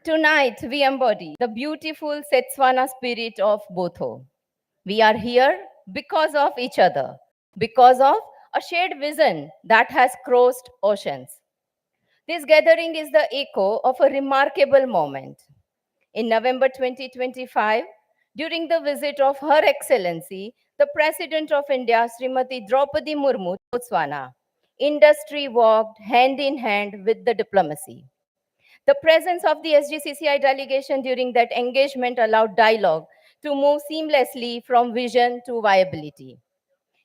Tonight, we embody the beautiful Setswana spirit of Botho. We are here because of each other, because of a shared vision that has crossed oceans. This gathering is the echo of a remarkable moment. In November 2025, during the visit of Her Excellency, the President of India, Srimati Draupadi Murmu, to Botswana, industry walked hand in hand with the diplomacy. The presence of the SGCCI delegation during that engagement allowed dialogue to move seamlessly from vision to viability.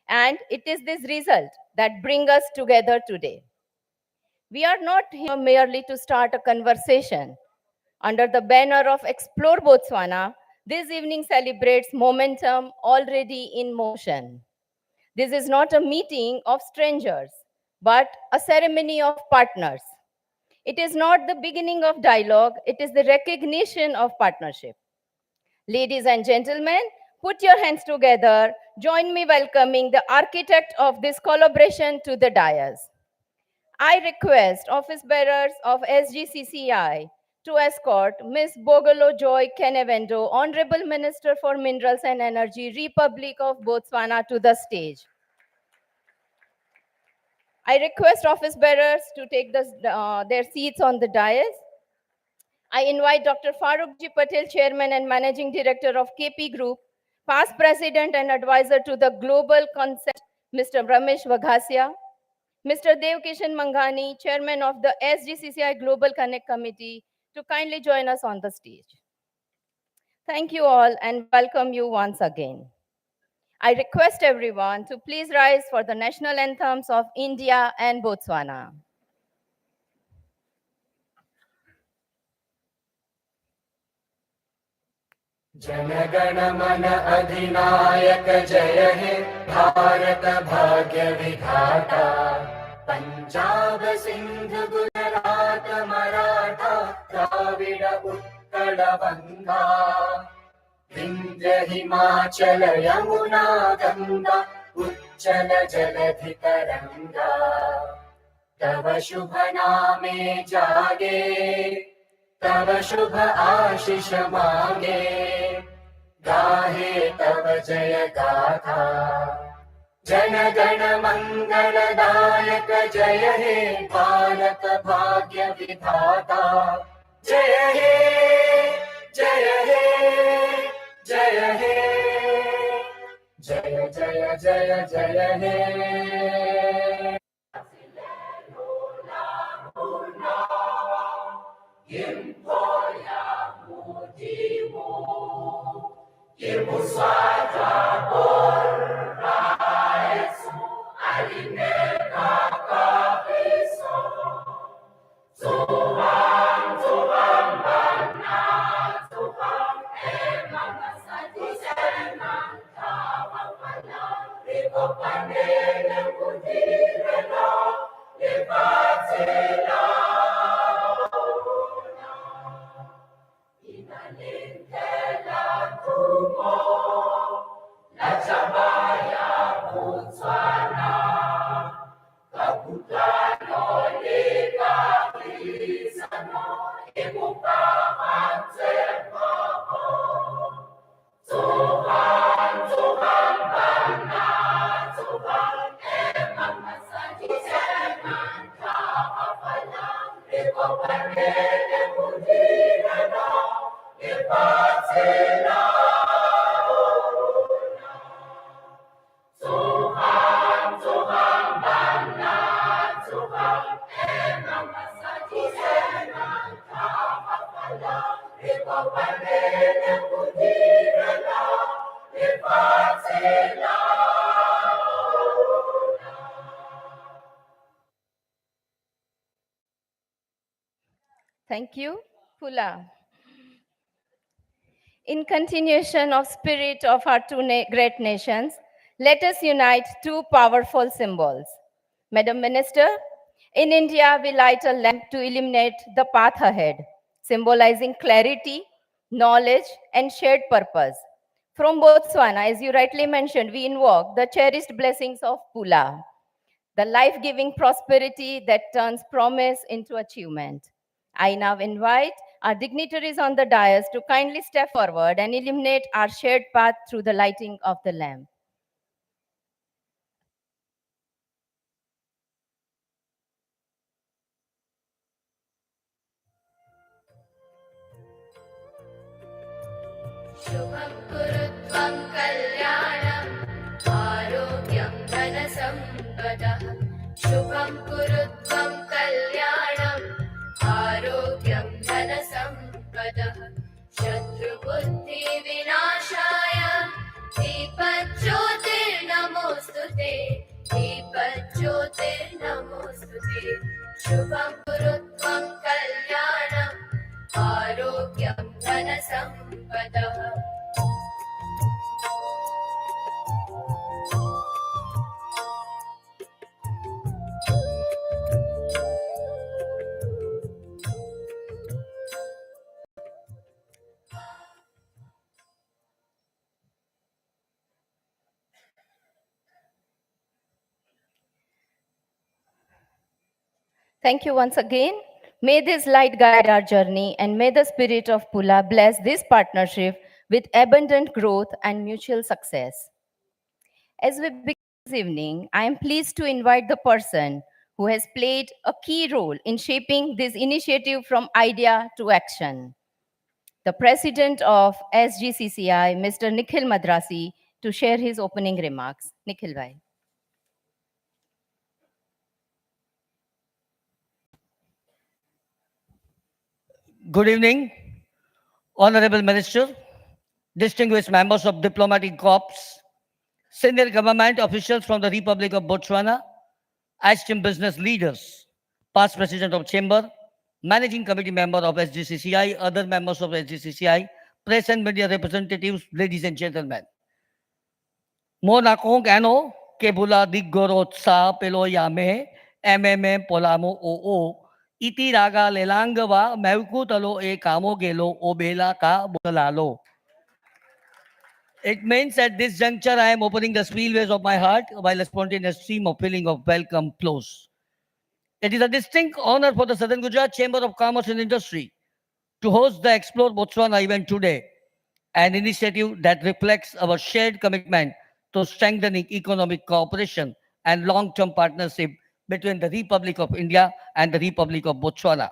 And it is this result that brings us together today. We are not here merely to start a conversation. Under the banner of Explore Botswana, this evening celebrates momentum already in motion. This is not a meeting of strangers, but a ceremony of partners. It is not the beginning of dialogue, it is the recognition of partnership. Ladies and gentlemen, put your hands together. Join me welcoming the architect of this collaboration to the dais. I request office bearers of SGCCI to escort Ms. Bogolo Joy Kenevendo, Honorable Minister for Minerals and Energy, Republic of Botswana, to the stage. I request office bearers to take their seats on the dais. I invite Dr. Farooq G. Patel, Chairman and Managing Director of KP Group, past President and Advisor to the Global Concept, Mr. Ramesh Vaghasia, Mr. Dev Kishan Manghani, Chairman of the SGCCI Global Connect Committee, to kindly join us on the stage. Thank you all and welcome you once again. I request everyone to please rise for the national anthems of India and Botswana. जनगण मन अधिनायक जय हे भारत भाग्य विधाता पंजाब सिंध गुजरात मराठा द्राविड उत्कल गंगा विंध्य हिमाचल यमुना गंगा उच्चल जलधि तरंगा तव शुभ नामे जागे तव शुभ आशीष मांगे गाहे तव जय गाथा जन गण मंगलदायक जय हे भारत भाग्य विधाता जय हे जय हे जय हे जय जय जय जय हे Impoya mutimu, imusata borra esu, alineka kapiso. Tuhan, Tuhan bana, Tuhan emang satu senang kawapala, riko pandene kudirela, lepatela. Botswana, Kaputano, Leka, Lisano, Emuka, Hansepaho. Tuhan, Tuhan, Bana, Tuhan, Emang Masadi, Senan, Kahapala, Eko Pandele, Mudirana, Epatela. Thank you, Pula. In continuation of spirit of our two great nations, let us unite two powerful symbols. Madam Minister, in India, we light a lamp to illuminate the path ahead, symbolizing clarity, knowledge, and shared purpose. From Botswana, as you rightly mentioned, we invoke the cherished blessings of Pula, the life-giving prosperity that turns promise into achievement. I now invite our dignitaries on the dais to kindly step forward and illuminate our shared path through the lighting of the lamp. शुभं कुरु त्वं कल्याणम् आरोग्यं धनसम्पदः शुभं कुरु त्वं कल्याणम् आरोग्यं धनसम्पदः शत्रुबुद्धिविनाशाय दीपज्योतिर्नमोऽस्तु ते दीपज्योतिर्नमोऽस्तु ते शुभं कुरु त्वं कल्याणम् आरोग्यं धनसम्पदः Thank you once again. May this light guide our journey and may the spirit of Pula bless this partnership with abundant growth and mutual success. As we begin this evening, I am pleased to invite the person who has played a key role in shaping this initiative from idea to action, the president of SGCCI, Mr. Nikhil Madrasi, to share his opening remarks. Nikhil bhai. Good evening, Honorable Minister, distinguished members of diplomatic corps, senior government officials from the Republic of Botswana, esteemed business leaders, past president of chamber, managing committee member of SGCCI, other members of SGCCI, press and media representatives, ladies and gentlemen. Mo nakong ano, kebula diggorot sa peloyame, polamo oo, iti raga lelanggawa, mauku talo e kamo gelo obela ka bulalalo. It means at this juncture I am opening the spillways of my heart while a spontaneous stream of feeling of welcome flows. It is a distinct honor for the Southern Gujarat Chamber of Commerce and Industry to host the Explore Botswana event today, an initiative that reflects our shared commitment to strengthening economic cooperation and long-term partnership between the Republic of India and the Republic of Botswana.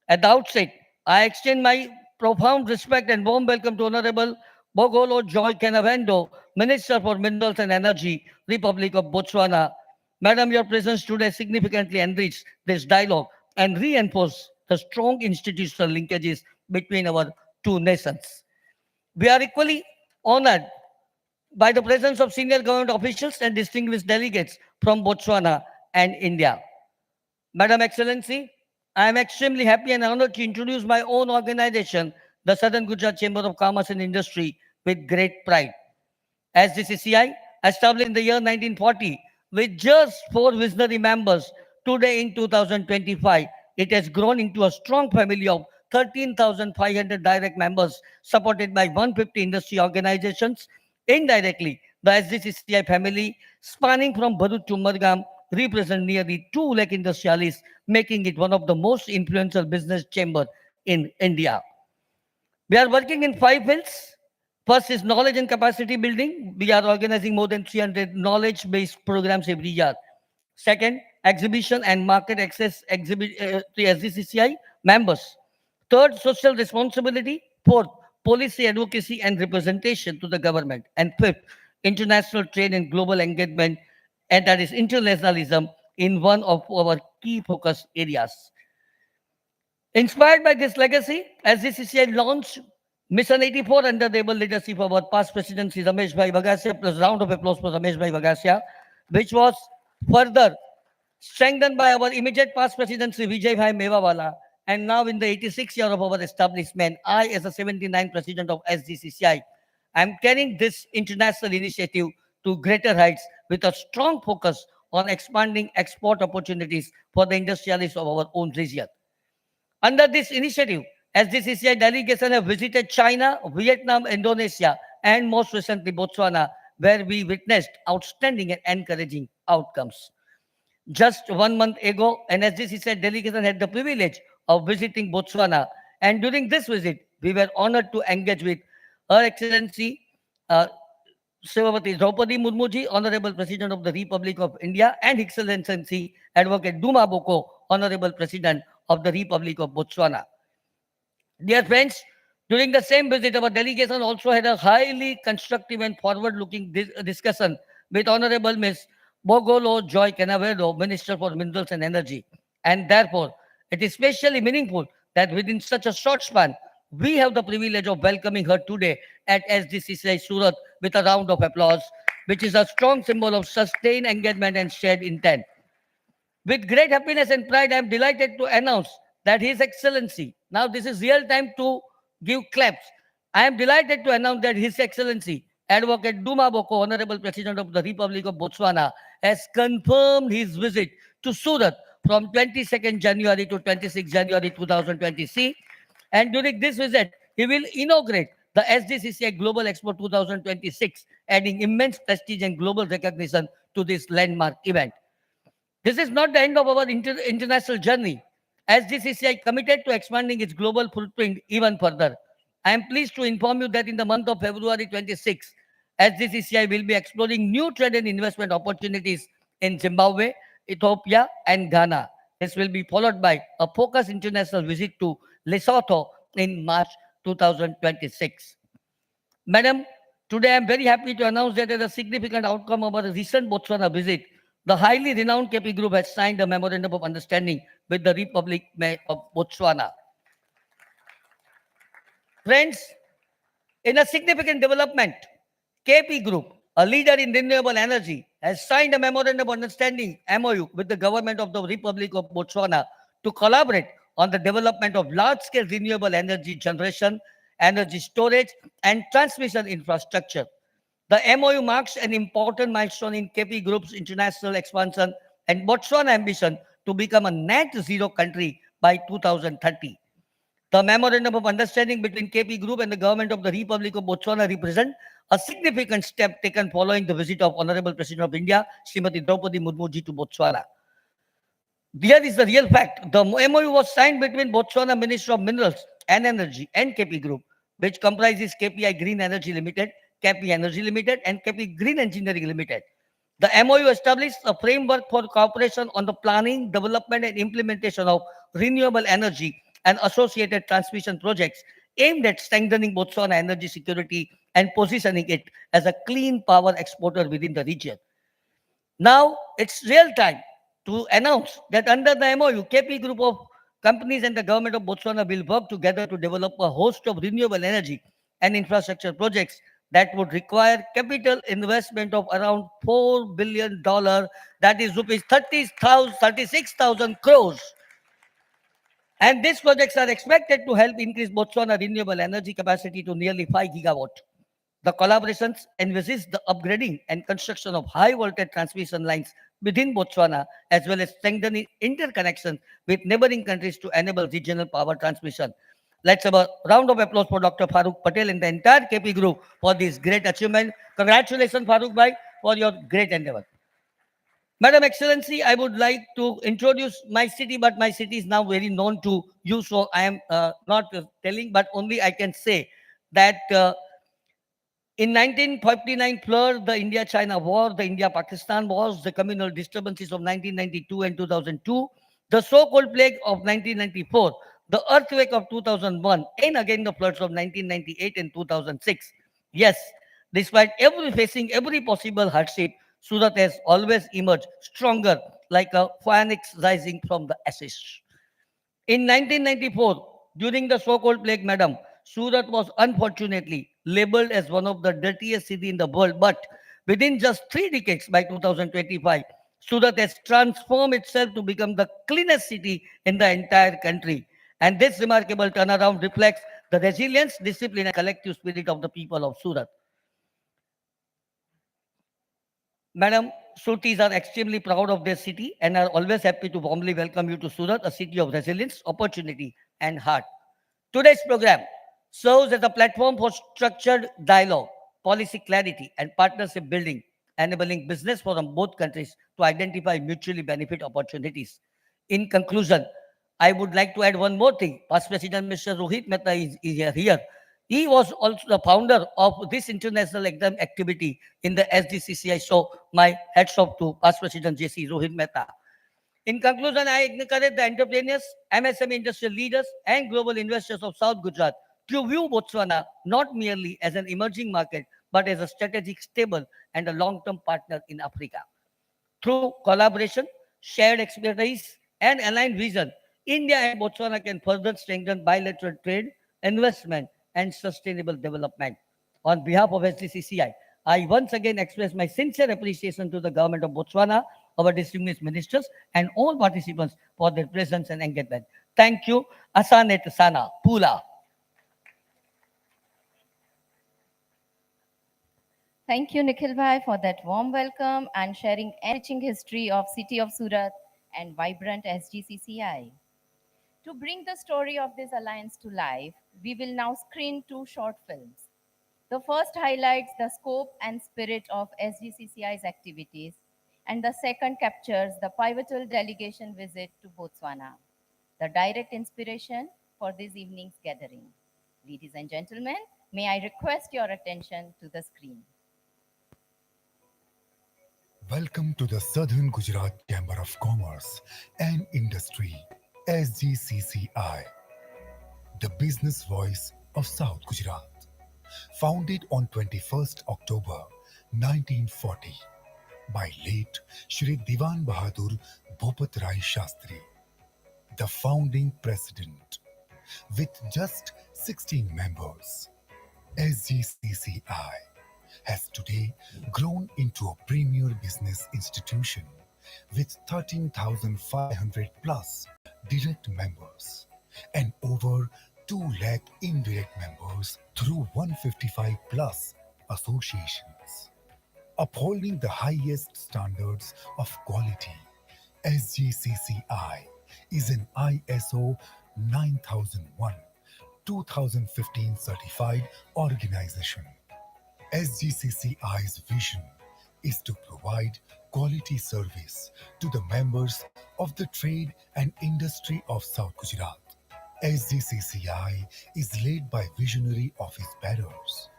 At the outset, I extend my profound respect and warm welcome to Honorable Bogolo Joy Kenavendo, Minister for Minerals and Energy, Republic of Botswana. Madam, your presence today significantly enriched this dialogue and reinforced the strong institutional linkages between our two nations. We are equally honored by the presence of senior government officials and distinguished delegates from Botswana and India. Madam Excellency, I am extremely happy and honored to introduce my own organization, the Southern Gujarat Chamber of Commerce and Industry, with great pride. As the CCI, established in the year 1940, with just 4 visionary members, today in 2025, it has grown into a strong family of 13,500 direct members, supported by 150 industry organizations. Indirectly, the SGCCI family, spanning from Bharuch to Margam, represent nearly 2 lakh industrialists, making it one of the most influential business chamber in India. We are working in 5 fields. First is knowledge and capacity building. We are organizing more than 300 knowledge-based programs every year. Second, exhibition and market access to SGCCI members. Third, social responsibility. Fourth, policy advocacy and representation to the government. And fifth, international trade and global engagement, and that is internationalism in one of our key focus areas. Inspired by this legacy, SGCCI launched Mission 84 under the able leadership of our past presidency Ramesh Bhai Bagasia, plus round of applause for Ramesh Bhai Bagasia, which was further strengthened by our immediate past presidency Vijay Bhai Mewawala. And now in the 86th year of our establishment, I as a 79th president of SGCCI, I am carrying this international initiative to greater heights with a strong focus on expanding export opportunities for the industrialists of our own region. Under this initiative, SDCCI delegation have visited China, Vietnam, Indonesia, and most recently Botswana, where we witnessed outstanding and encouraging outcomes. Just 1 month ago, an SDCCI delegation had the privilege of visiting Botswana, And during this visit, we were honored to engage with Her Excellency uh, Srimati Draupadi Murmuji, Honorable President of the Republic of India, and His Excellency Advocate Duma Boko, Honorable President of the Republic of Botswana. Dear friends, during the same visit, our delegation also had a highly constructive and forward-looking discussion with Honorable Ms. Bogolo Joy Canavedo, Minister for Minerals and Energy. And therefore, it is especially meaningful that within such a short span, we have the privilege of welcoming her today at SDCCI Surat with a round of applause, which is a strong symbol of sustained engagement and shared intent. With great happiness and pride, I am delighted to announce that His Excellency, now this is real time to give claps. I am delighted to announce that His Excellency, Advocate Duma Boko, Honorable President of the Republic of Botswana, has confirmed his visit to Surat from 22nd January to 26th January 2020. And during this visit, he will inaugurate the SDCCI Global Expo 2026, adding immense prestige and global recognition to this landmark event. This is not the end of our international journey, as GCCI committed to expanding its global footprint even further. I am pleased to inform you that in the month of February 26, SDCCI will be exploring new trade and investment opportunities in Zimbabwe, Ethiopia, and Ghana. This will be followed by a focused international visit to Lesotho in March 2026. Madam, today I am very happy to announce that as a significant outcome of our recent Botswana visit, the highly renowned KP Group has signed a memorandum of understanding with the Republic of Botswana. Friends, in a significant development, KP Group, a leader in renewable energy, has signed a memorandum of understanding MOU with the government of the Republic of Botswana to collaborate on the development of large-scale renewable energy generation, energy storage, and transmission infrastructure. The MOU marks an important milestone in KP Group's international expansion and Botswana ambition to become a net zero country by 2030. The memorandum of understanding between KP Group and the government of the Republic of Botswana represent a significant step taken following the visit of Honorable President of India, Srimati Draupadi Murmuji to Botswana. Here is the real fact. The MOU was signed between Botswana Ministry of Minerals and Energy and KP Group, which comprises KPI Green Energy Limited, KP Energy Limited, and KP Green Engineering Limited. The MOU established a framework for cooperation on the planning, development, and implementation of renewable energy and associated transmission projects aimed at strengthening Botswana energy security and positioning it as a clean power exporter within the region. Now it's real time to announce that under the MOU, KP Group of companies and the government of Botswana will work together to develop a host of renewable energy and infrastructure projects that would require capital investment of around $4 billion, that is rupees 36,000 crores. And these projects are expected to help increase Botswana renewable energy capacity to nearly 5 gigawatt. The collaborations envisage the upgrading and construction of high voltage transmission lines within Botswana, as well as strengthening interconnection with neighboring countries to enable regional power transmission. Let's have a round of applause for Dr. Farooq Patel and the entire KP Group for this great achievement. Congratulations, Farooq Bhai, for your great endeavor. Madam Excellency, I would like to introduce my city, but my city is now very known to you, so I am not telling, but only I can say that in 1959, Fleur, the India-China War, the India-Pakistan wars, the communal disturbances of 1992 and 2002, the so-called plague of 1994, the earthquake of 2001, and again the floods of 1998 and 2006. Yes, despite facing every possible hardship, Surat has always emerged stronger, like a phoenix rising from the ashes. In 1994, during the so-called plague, madam, Surat was unfortunately labeled as one of the dirtiest cities in the world. But within just 3 decades, by 2025, Surat has transformed itself to become the cleanest city in the entire country. And this remarkable turnaround reflects the resilience, discipline, and collective spirit of the people of Surat. Madam, Surtis are extremely proud of their city and are always happy to warmly welcome you to Surat, a city of resilience, opportunity, and heart. Today's program serves as a platform for structured dialogue, policy clarity, and partnership building, enabling business from both countries to identify mutually benefit opportunities. In conclusion, I would like to add one more thing. Past President Mr. Rohit Mehta is here. He was also the founder of this international exam activity in the SDCCI. So my hats off to past President JC Rohit Mehta. In conclusion, I encourage the entrepreneurs, MSME industrial leaders, and global investors of South Gujarat to view Botswana not merely as an emerging market, but as a strategic, stable, and a long-term partner in Africa. Through collaboration, shared expertise, and aligned vision, India and Botswana can further strengthen bilateral trade, investment, and sustainable development. On behalf of SDCCI, I once again express my sincere appreciation to the government of Botswana, our distinguished ministers, and all participants for their presence and engagement. Thank you. Asane Sana, Pula. Thank you, Nikhil Bhai, for that warm welcome and sharing enriching history of City of Surat and vibrant SGCCI. To bring the story of this alliance to life, we will now screen two short films. The first highlights the scope and spirit of SGCCI's activities, and the second captures the pivotal delegation visit to Botswana, the direct inspiration for this evening's gathering. Ladies and gentlemen, may I request your attention to the screen. Welcome to the Southern Gujarat Chamber of Commerce and Industry, SGCCI, the business voice of South Gujarat. Founded on 21st October 1940 by late Shri Diwan Bahadur Bhopat Rai Shastri, the founding president, with just 16 members. SGCCI has today grown into a premier business institution with 13,500 plus direct members and over 2 lakh indirect members through 155 plus associations. Upholding the highest standards of quality, SGCCI is an ISO 9001 2015 certified organization. SGCCI's vision is to provide quality service to the members of the trade and industry of South Gujarat. SGCCI is led by visionary office bearers.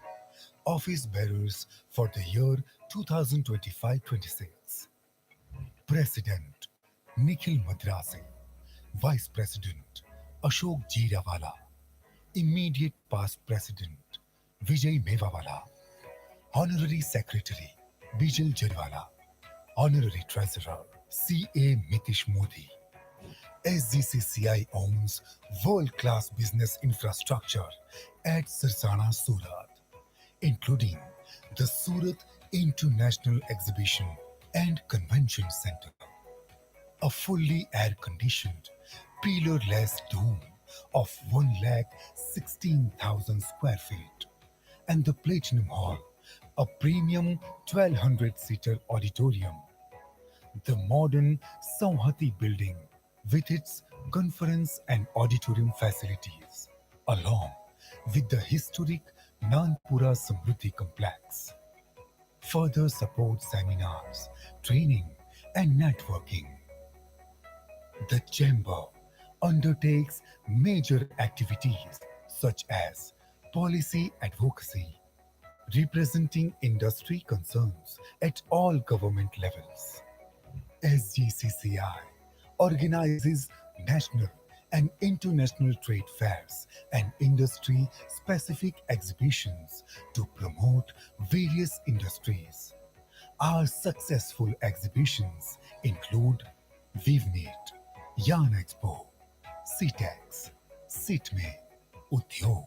Office bearers for the year 2025-26. President Nikhil Madrasi. Vice President Ashok Jeerawala. Immediate past President Vijay Mevawala. Honorary Secretary Bijal Jarwala. Honorary Treasurer C.A. Mitish Modi. SGCCI owns world-class business infrastructure at Sirsana, Surat, including the Surat International Exhibition and Convention Center, a fully air-conditioned, pillar-less dome of 116,000 square feet, and the Platinum Hall, a premium 1,200-seater auditorium. The modern Sauhati building with its conference and auditorium facilities, along with the historic Nanpura Samruddhi complex, further support seminars, training, and networking. The Chamber undertakes major activities such as policy advocacy, representing industry concerns at all government levels. SGCCI organizes national and international trade fairs and industry specific exhibitions to promote various industries. Our successful exhibitions include VivMeet, Yarn Expo, CTEX, SITME, Udyog,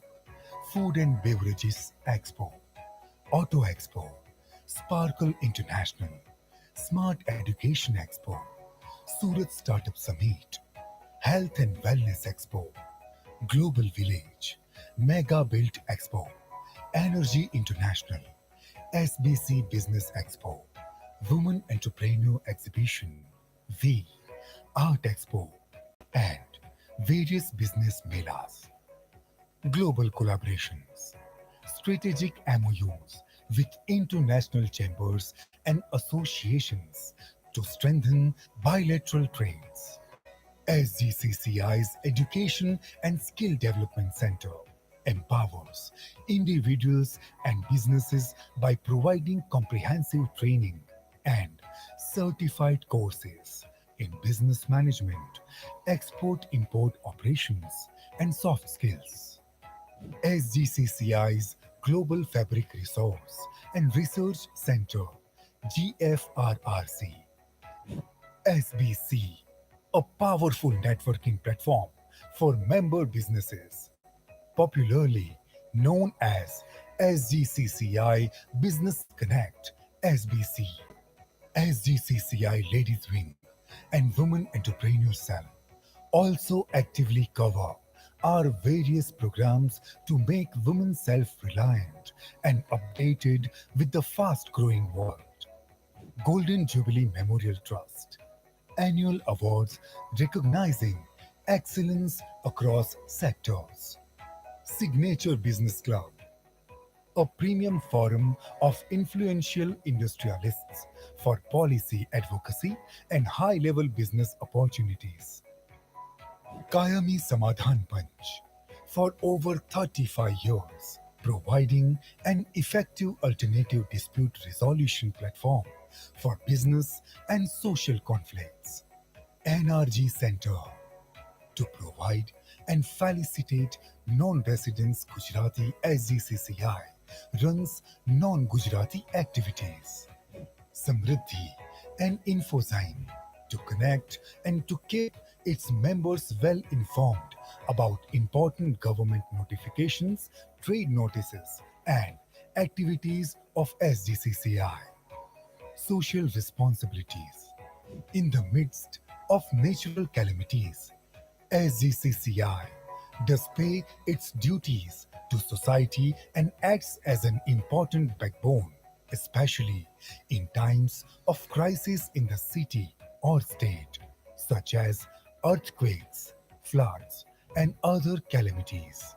Food and Beverages Expo, Auto Expo, Sparkle International, Smart Education Expo, Surat Startup Summit, Health and Wellness Expo, Global Village, Mega Build Expo, Energy International, SBC Business Expo, Women Entrepreneur Exhibition, V, Art Expo, and various business melas. Global collaborations, strategic MOUs with international chambers and associations to strengthen bilateral trades. SGCCI's Education and Skill Development Center empowers individuals and businesses by providing comprehensive training and certified courses in business management, export import operations, and soft skills. SGCCI's Global Fabric Resource and Research Center GFRRC SBC, a powerful networking platform for member businesses, popularly known as SGCCI Business Connect SBC, SGCCI Ladies Wing, and Women Entrepreneur Cell also actively cover our various programs to make women self reliant and updated with the fast growing world. Golden Jubilee Memorial Trust annual awards recognizing excellence across sectors. Signature Business Club, a premium forum of influential industrialists for policy advocacy and high level business opportunities. Kayami Samadhan Panch, for over 35 years, providing an effective alternative dispute resolution platform for business and social conflicts. NRG Center, to provide and felicitate non-residents Gujarati SGCCI runs non-Gujarati activities. Samriddhi and Infozyme to connect and to keep its members well informed about important government notifications, trade notices, and activities of SGCCI. Social responsibilities. In the midst of natural calamities, SGCCI does pay its duties to society and acts as an important backbone, especially in times of crisis in the city or state, such as earthquakes, floods, and other calamities.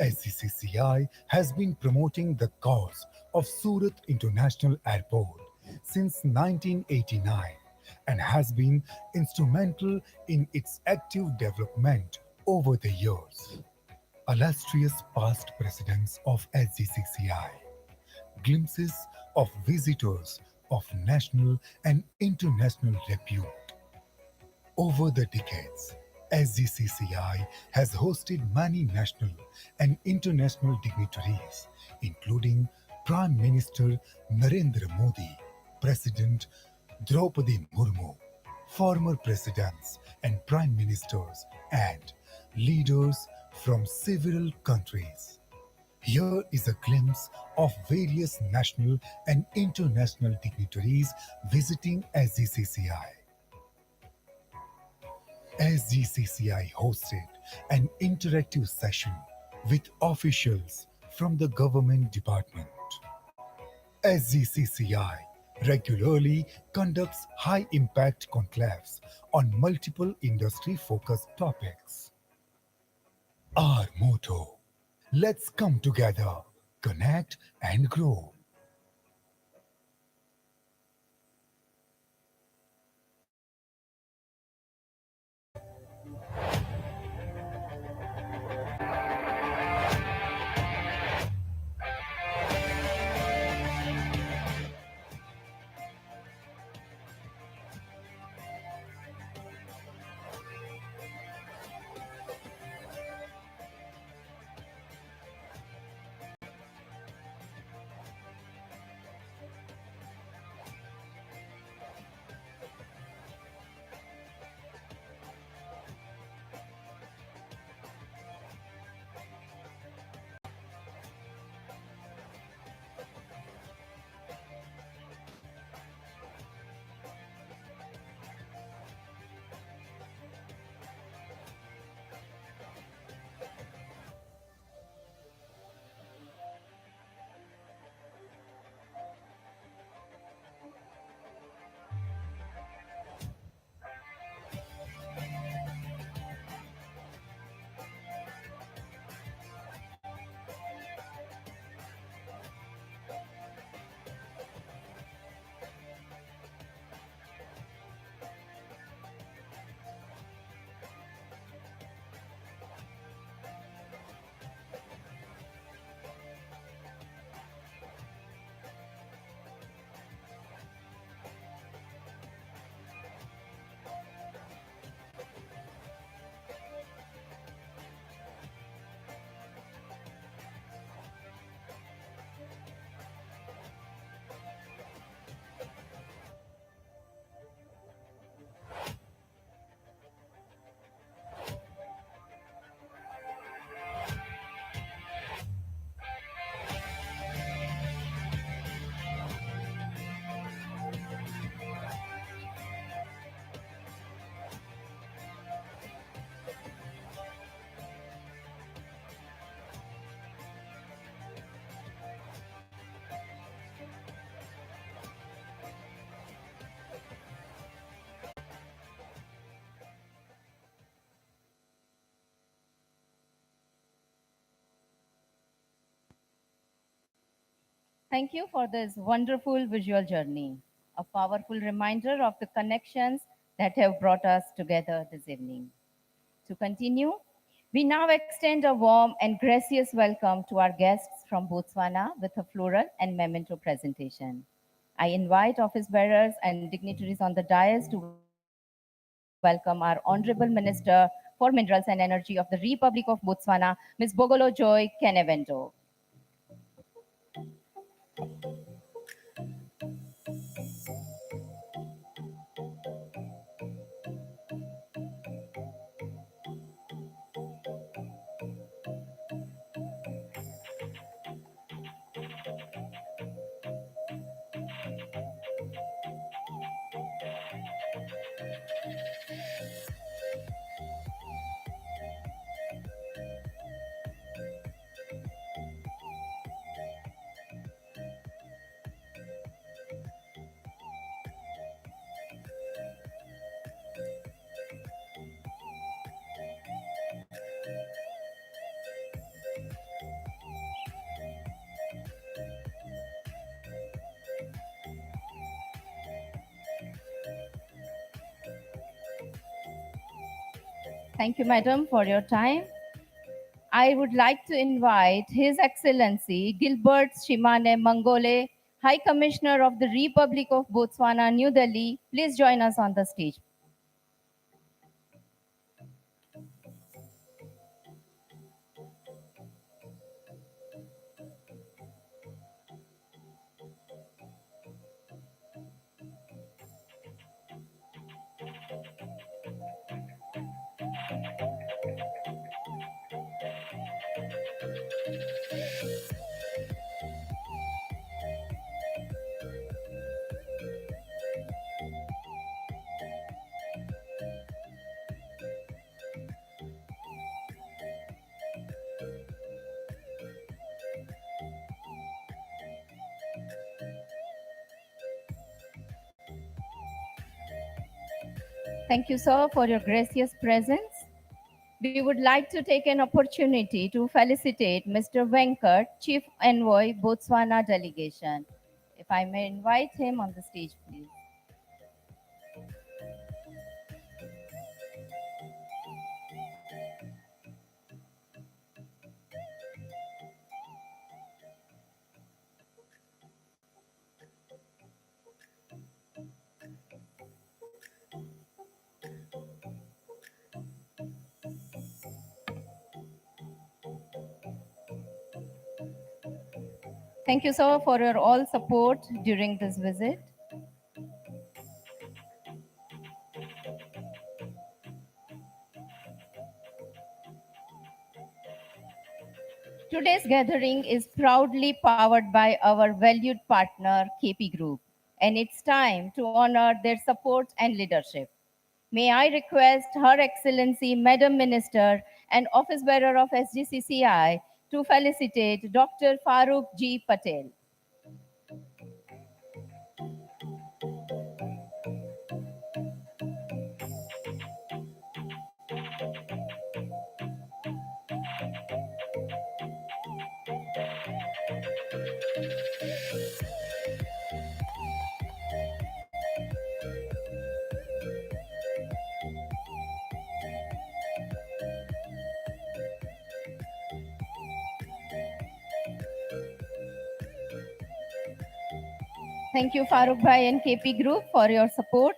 SCCCI has been promoting the cause of Surat International Airport since 1989 and has been instrumental in its active development over the years. Illustrious past presidents of SGCCI, glimpses of visitors of national and international repute. Over the decades, SGCCI has hosted many national and international dignitaries, including Prime Minister Narendra Modi, President Draupadi Murmu, former presidents and prime ministers, and leaders from several countries. Here is a glimpse of various national and international dignitaries visiting SGCCI. SGCCI hosted an interactive session with officials from the government department. SGCCI regularly conducts high impact conclaves on multiple industry focused topics. Our motto: let's come together, connect, and grow. Thank you for this wonderful visual journey, a powerful reminder of the connections that have brought us together this evening. To continue, we now extend a warm and gracious welcome to our guests from Botswana with a floral and memento presentation. I invite office bearers and dignitaries on the dais to welcome our Honorable Minister for Minerals and Energy of the Republic of Botswana, Ms. Bogolo Joy Kenevento. Thank you, madam, for your time. I would like to invite His Excellency Gilbert Shimane Mangole, High Commissioner of the Republic of Botswana, New Delhi. Please join us on the stage. Thank you, sir, for your gracious presence. We would like to take an opportunity to felicitate Mr. Venkat, Chief Envoy, Botswana Delegation. If I may invite him on the stage, please. Thank you, sir, for your all support during this visit. Today's gathering is proudly powered by our valued partner, KP Group, and it's time to honor their support and leadership. May I request Her Excellency, Madam Minister and Office Bearer of SGCCI to felicitate Dr. Farooq G. Patel. Thank you, Farooq Bhai and KP Group, for your support.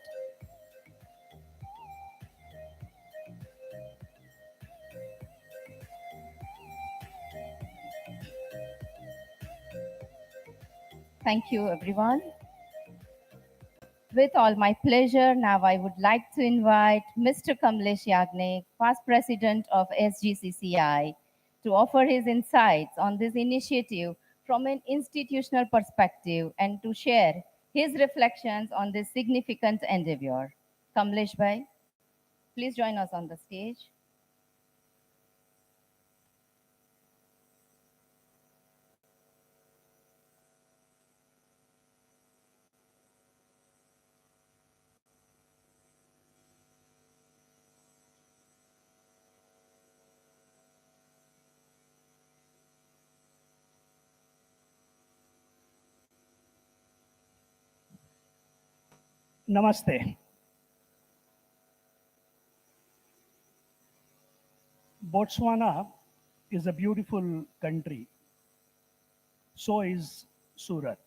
Thank you, everyone. With all my pleasure, now I would like to invite Mr. Kamlesh Yagnik, past president of SGCCI, to offer his insights on this initiative from an institutional perspective and to share his reflections on this significant endeavor. Kamlesh Bhai, please join us on the stage. Namaste. Botswana is a beautiful country. So is Surat.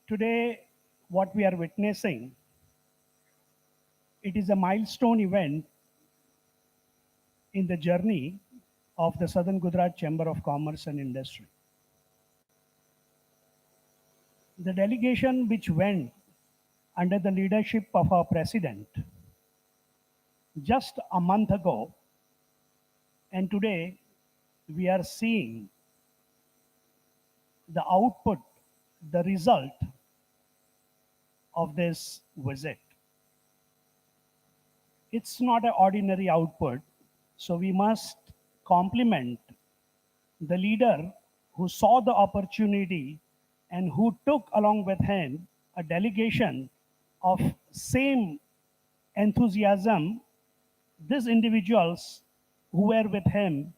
Today, what we are witnessing, it is a milestone event in the journey of the Southern Gujarat Chamber of Commerce and Industry. The delegation which went under the leadership of our president just a month ago, and today we are seeing the output, the result of this visit. It's not an ordinary output, so we must compliment the leader who saw the opportunity and who took along with him a delegation of same enthusiasm. These individuals who were with him,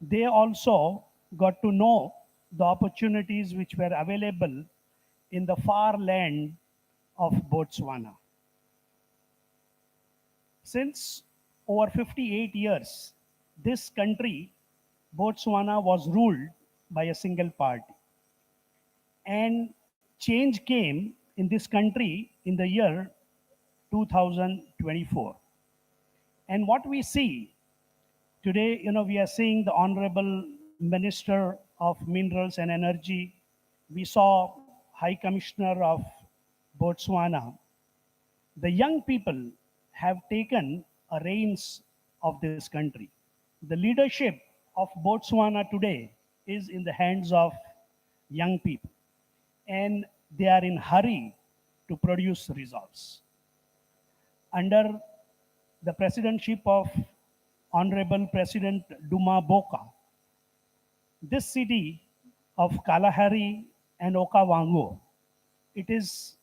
they also got to know the opportunities which were available in the far land of Botswana. Since over 58 years, this country, Botswana, was ruled by a single party. And change came in this country in the year 2024. And what we see today, we are seeing the Honorable Minister of Minerals and Energy. We saw High Commissioner of Botswana. The young people have taken a reins of this country. The leadership of Botswana today is in the hands of young people, and they are in hurry to produce results. Under the presidentship of Honorable President Duma Boka, this city of Kalahari and Okavango, it is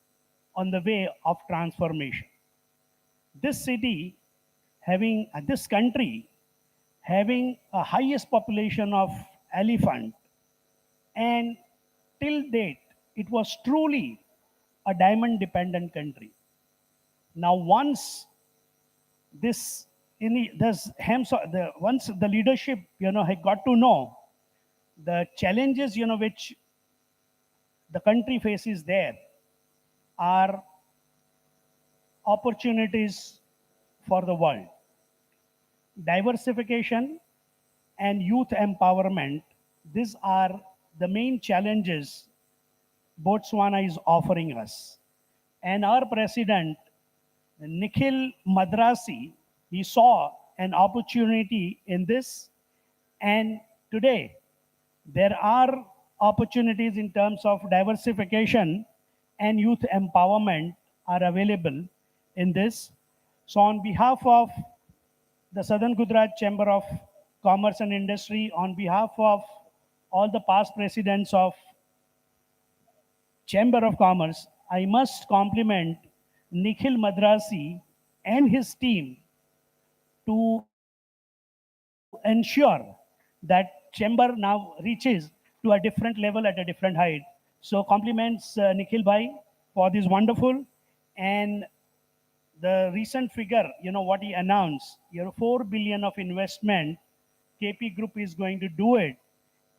on the way of transformation. This city this country having a highest population of elephant, and till date it was truly a diamond dependent country. Now once this this once the leadership had got to know the challenges which the country faces, there are opportunities for the world. Diversification and youth empowerment, these are the main challenges Botswana is offering us. And our president, Nikhil Madrasi, he saw an opportunity in this. And today, there are opportunities in terms of diversification and youth empowerment are available in this. So on behalf of the Southern Gujarat Chamber of Commerce and Industry, on behalf of all the past presidents of Chamber of Commerce, I must compliment Nikhil Madrasi and his team to ensure that Chamber now reaches to a different level at a different height. So compliments Nikhil Bhai for this wonderful. And the recent figure, what he announced, 4 billion of investment, KP Group is going to do it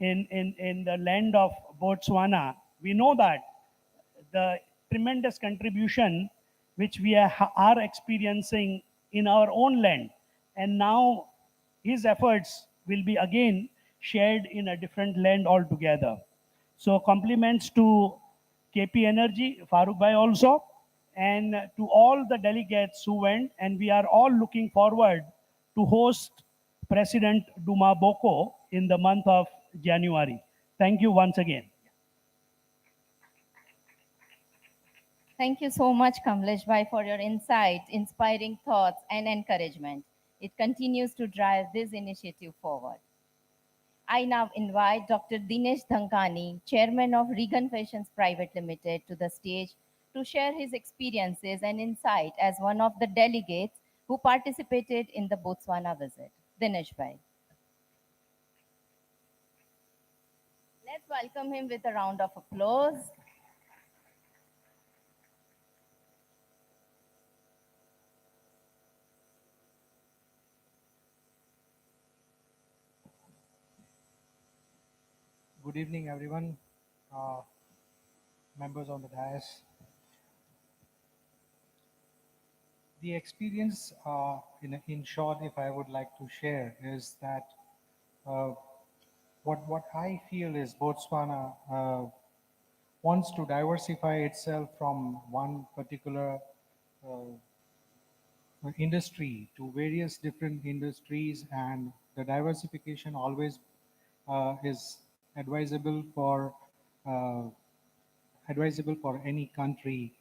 in the land of Botswana. We know that the tremendous contribution which we are experiencing in our own land. And now his efforts will be again shared in a different land altogether. So compliments to KP Energy, Farooq Bhai also, and to all the delegates who went. And we are all looking forward to host President Duma Boko in the month of January. Thank you once again. Thank you so much, Kamlesh Bhai, for your insights, inspiring thoughts, and encouragement. It continues to drive this initiative forward. I now invite Dr. Dinesh Dhankani, Chairman of Regan Fashions Private Limited, to the stage to share his experiences and insight as one of the delegates who participated in the Botswana visit. Dinesh Bhai. Let's welcome him with a round of applause. Good evening, everyone, uh, members on the dais. The experience, in short, if I would like to share, is that uh, what I feel is Botswana wants to diversify itself from one particular uh, industry to various different industries, and the diversification always is uh, advisable for any country.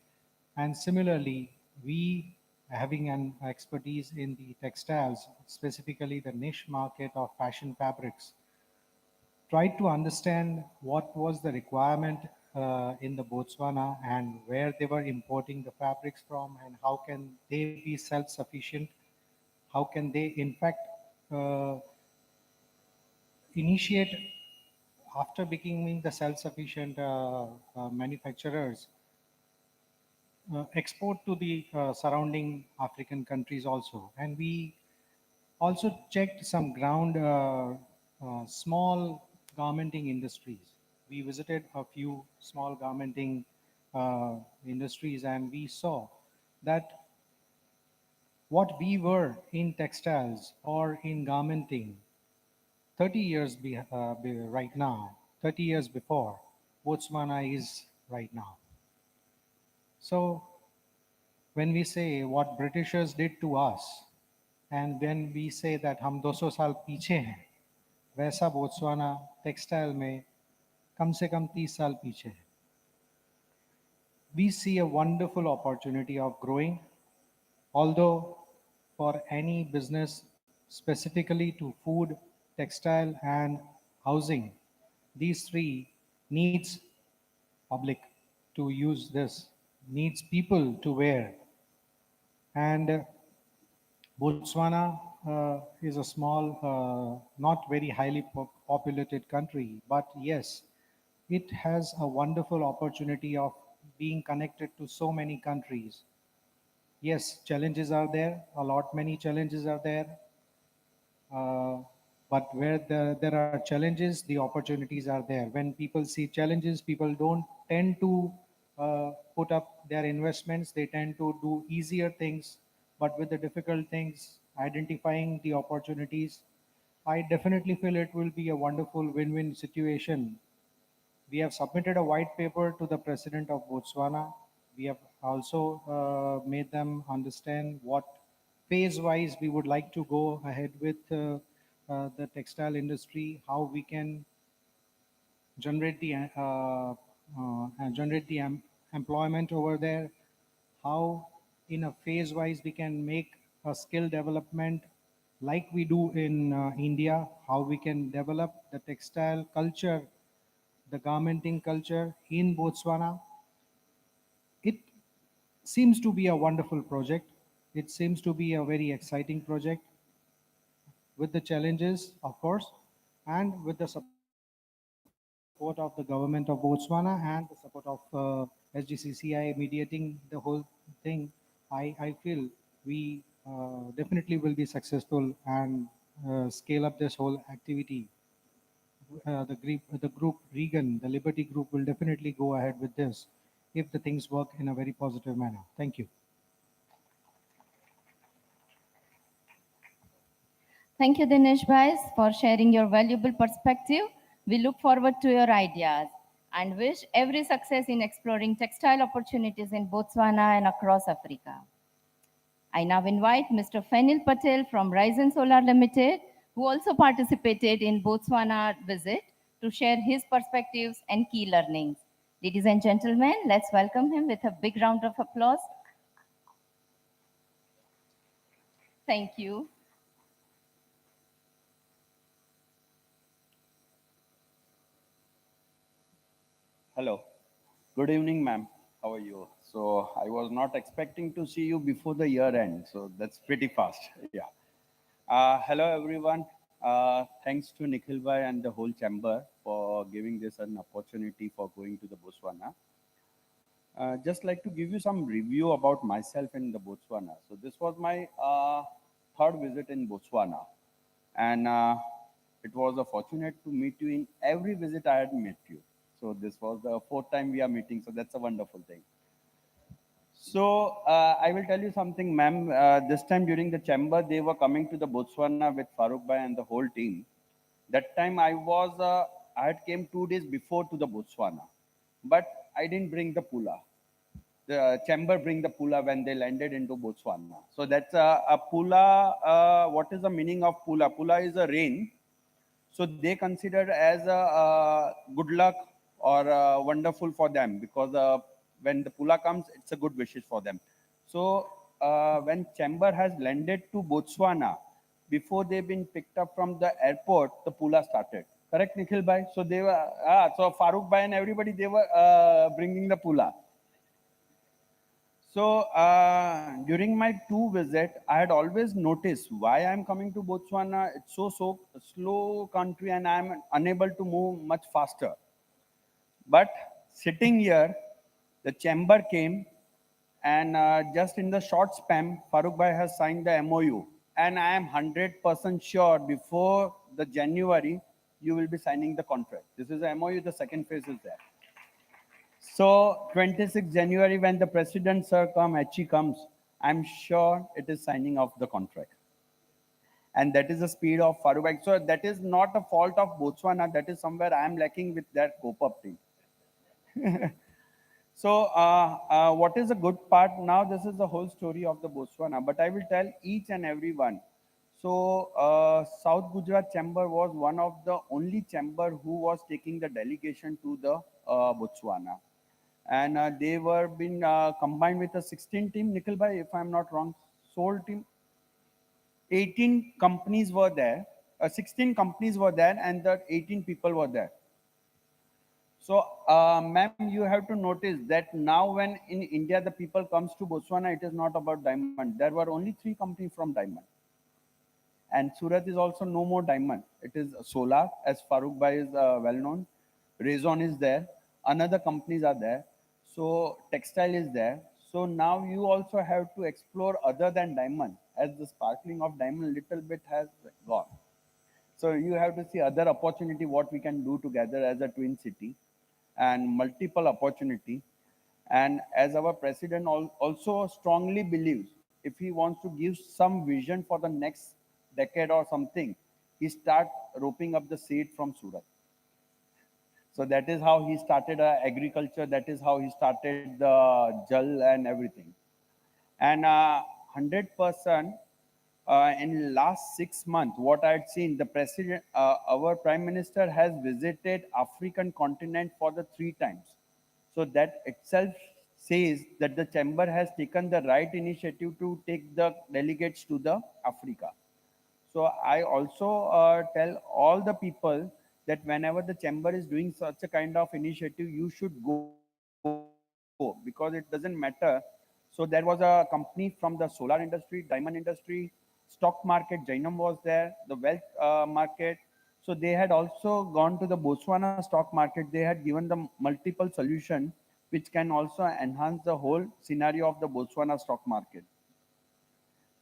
And similarly, we having an expertise in the textiles, specifically the niche market of fashion fabrics, tried to understand what was the requirement in the Botswana and where they were importing the fabrics from, and how can they be self-sufficient, how can they in fact uh, initiate after becoming the self-sufficient manufacturers, export to the surrounding African countries also. And we also checked some ground small garmenting industries. We visited a few small garmenting industries, and we saw that what we were in textiles or in garmenting 30 years right now, 30 years before, Botswana is right now. So when we say what Britishers did to us, and when we say that हम 200 साल पीछे हैं, वैसा Botswana textile में कम से कम 30 साल पीछे है. We see a wonderful opportunity of growing, although for any business, specifically to food, textile, and housing, these three needs public to use this, needs people to wear. And Botswana is a small, not very highly populated country, but yes, it has a wonderful opportunity of being connected to so many countries. Yes, challenges are there, a lot many challenges are there, uh, but where there are challenges, the opportunities are there. When people see challenges, people don't tend to put up their investments. They tend to do easier things, but with the difficult things, identifying the opportunities, I definitely feel it will be a wonderful win-win situation. We have submitted a white paper to the president of Botswana. We have also made them understand what phase-wise we would like to go ahead with the textile industry, how we can generate the employment over there, how in a phase-wise we can make a skill development like we do in India, how we can develop the textile culture, the garmenting culture in Botswana. It seems to be a wonderful project. It seems to be a very exciting project with the challenges, of course, and with the support of the government of Botswana and the support of SGCCI mediating the whole thing. I feel we definitely will be successful and scale up this whole activity. The group Regan, the Liberty Group, will definitely go ahead with this if the things work in a very positive manner. Thank you. Thank you, Dinesh Bhai, for sharing your valuable perspective. We look forward to your ideas and wish every success in exploring textile opportunities in Botswana and across Africa. I now invite Mr. Fenil Patel from Ryzen Solar Limited, who also participated in Botswana visit, to share his perspectives and key learnings. Ladies and gentlemen, let's welcome him with a big round of applause. Thank you. Hello. Good evening, ma'am. How are you? So I was not expecting to see you before the year end. So that's pretty fast. Yeah. Hello, everyone. Thanks to Nikhil Bhai and the whole chamber for giving this an opportunity for going to the Botswana. Just like to give you some review about myself in the Botswana. So this was my third visit in Botswana, and It was a fortunate to meet you in every visit I had met you. So this was the fourth time we are meeting. So that's a wonderful thing. So I will tell you something, ma'am. This time during the chamber, they were coming to the Botswana with Farooq Bhai and the whole team. That time I had came 2 days before to the Botswana, but I didn't bring the pula. The chamber bring the pula when they landed into Botswana. So that's a pula. What is the meaning of pula? Pula is a rain, so they consider as a good luck or wonderful for them, because when the pula comes, it's a good wishes for them. So when chamber has landed to Botswana, before they've been picked up from the airport, the pula started. Correct, Nikhil bhai? So they were so Farooq bhai and everybody, they were bringing the pula. So during my two visit, I had always noticed why I'm coming to Botswana. It's so slow country, and I'm unable to move much faster. But sitting here, the chamber came, and just in the short span, Farooq Bhai has signed the MOU, and I am 100% sure before the January you will be signing the contract. This is the MOU. The second phase is there. So 26 January, when the president sir comes, I'm sure it is signing of the contract. And that is the speed of Farubek. So that is not a fault of Botswana. That is somewhere I'm lacking with that cope-up team. So what is the good part? Now this is the whole story of the Botswana, but I will tell each and every one. So South Gujarat Chamber was one of the only chamber who was taking the delegation to the Botswana, and they were being combined with a 16 team. Nikhil bhai, if I'm not wrong, sold team. 18 companies were there. 16 companies were there, and the 18 people were there. So, ma'am, you have to notice that now when in India the people comes to Botswana, it is not about diamond. There were only 3 companies from diamond. And Surat is also no more diamond. It is solar, as Farooq Bhai is well known. Raison is there. Another companies are there. So textile is there. So now you also have to explore other than diamond, as the sparkling of diamond little bit has gone. So you have to see other opportunity what we can do together as a twin city, and multiple opportunity. And as our president also strongly believes, if he wants to give some vision for the next decade or something, he start roping up the seed from Surat. So that is how he started agriculture. That is how he started the jal and everything. And 100% in last 6 months, what I had seen, the president, our prime minister has visited African continent for the 3 times. So that itself says that the chamber has taken the right initiative to take the delegates to the Africa. So I also tell all the people that whenever the chamber is doing such a kind of initiative, you should go, because it doesn't matter. So there was a company from the solar industry, diamond industry, stock market, Jainam was there, the wealth market. So they had also gone to the Botswana stock market. They had given them multiple solution which can also enhance the whole scenario of the Botswana stock market.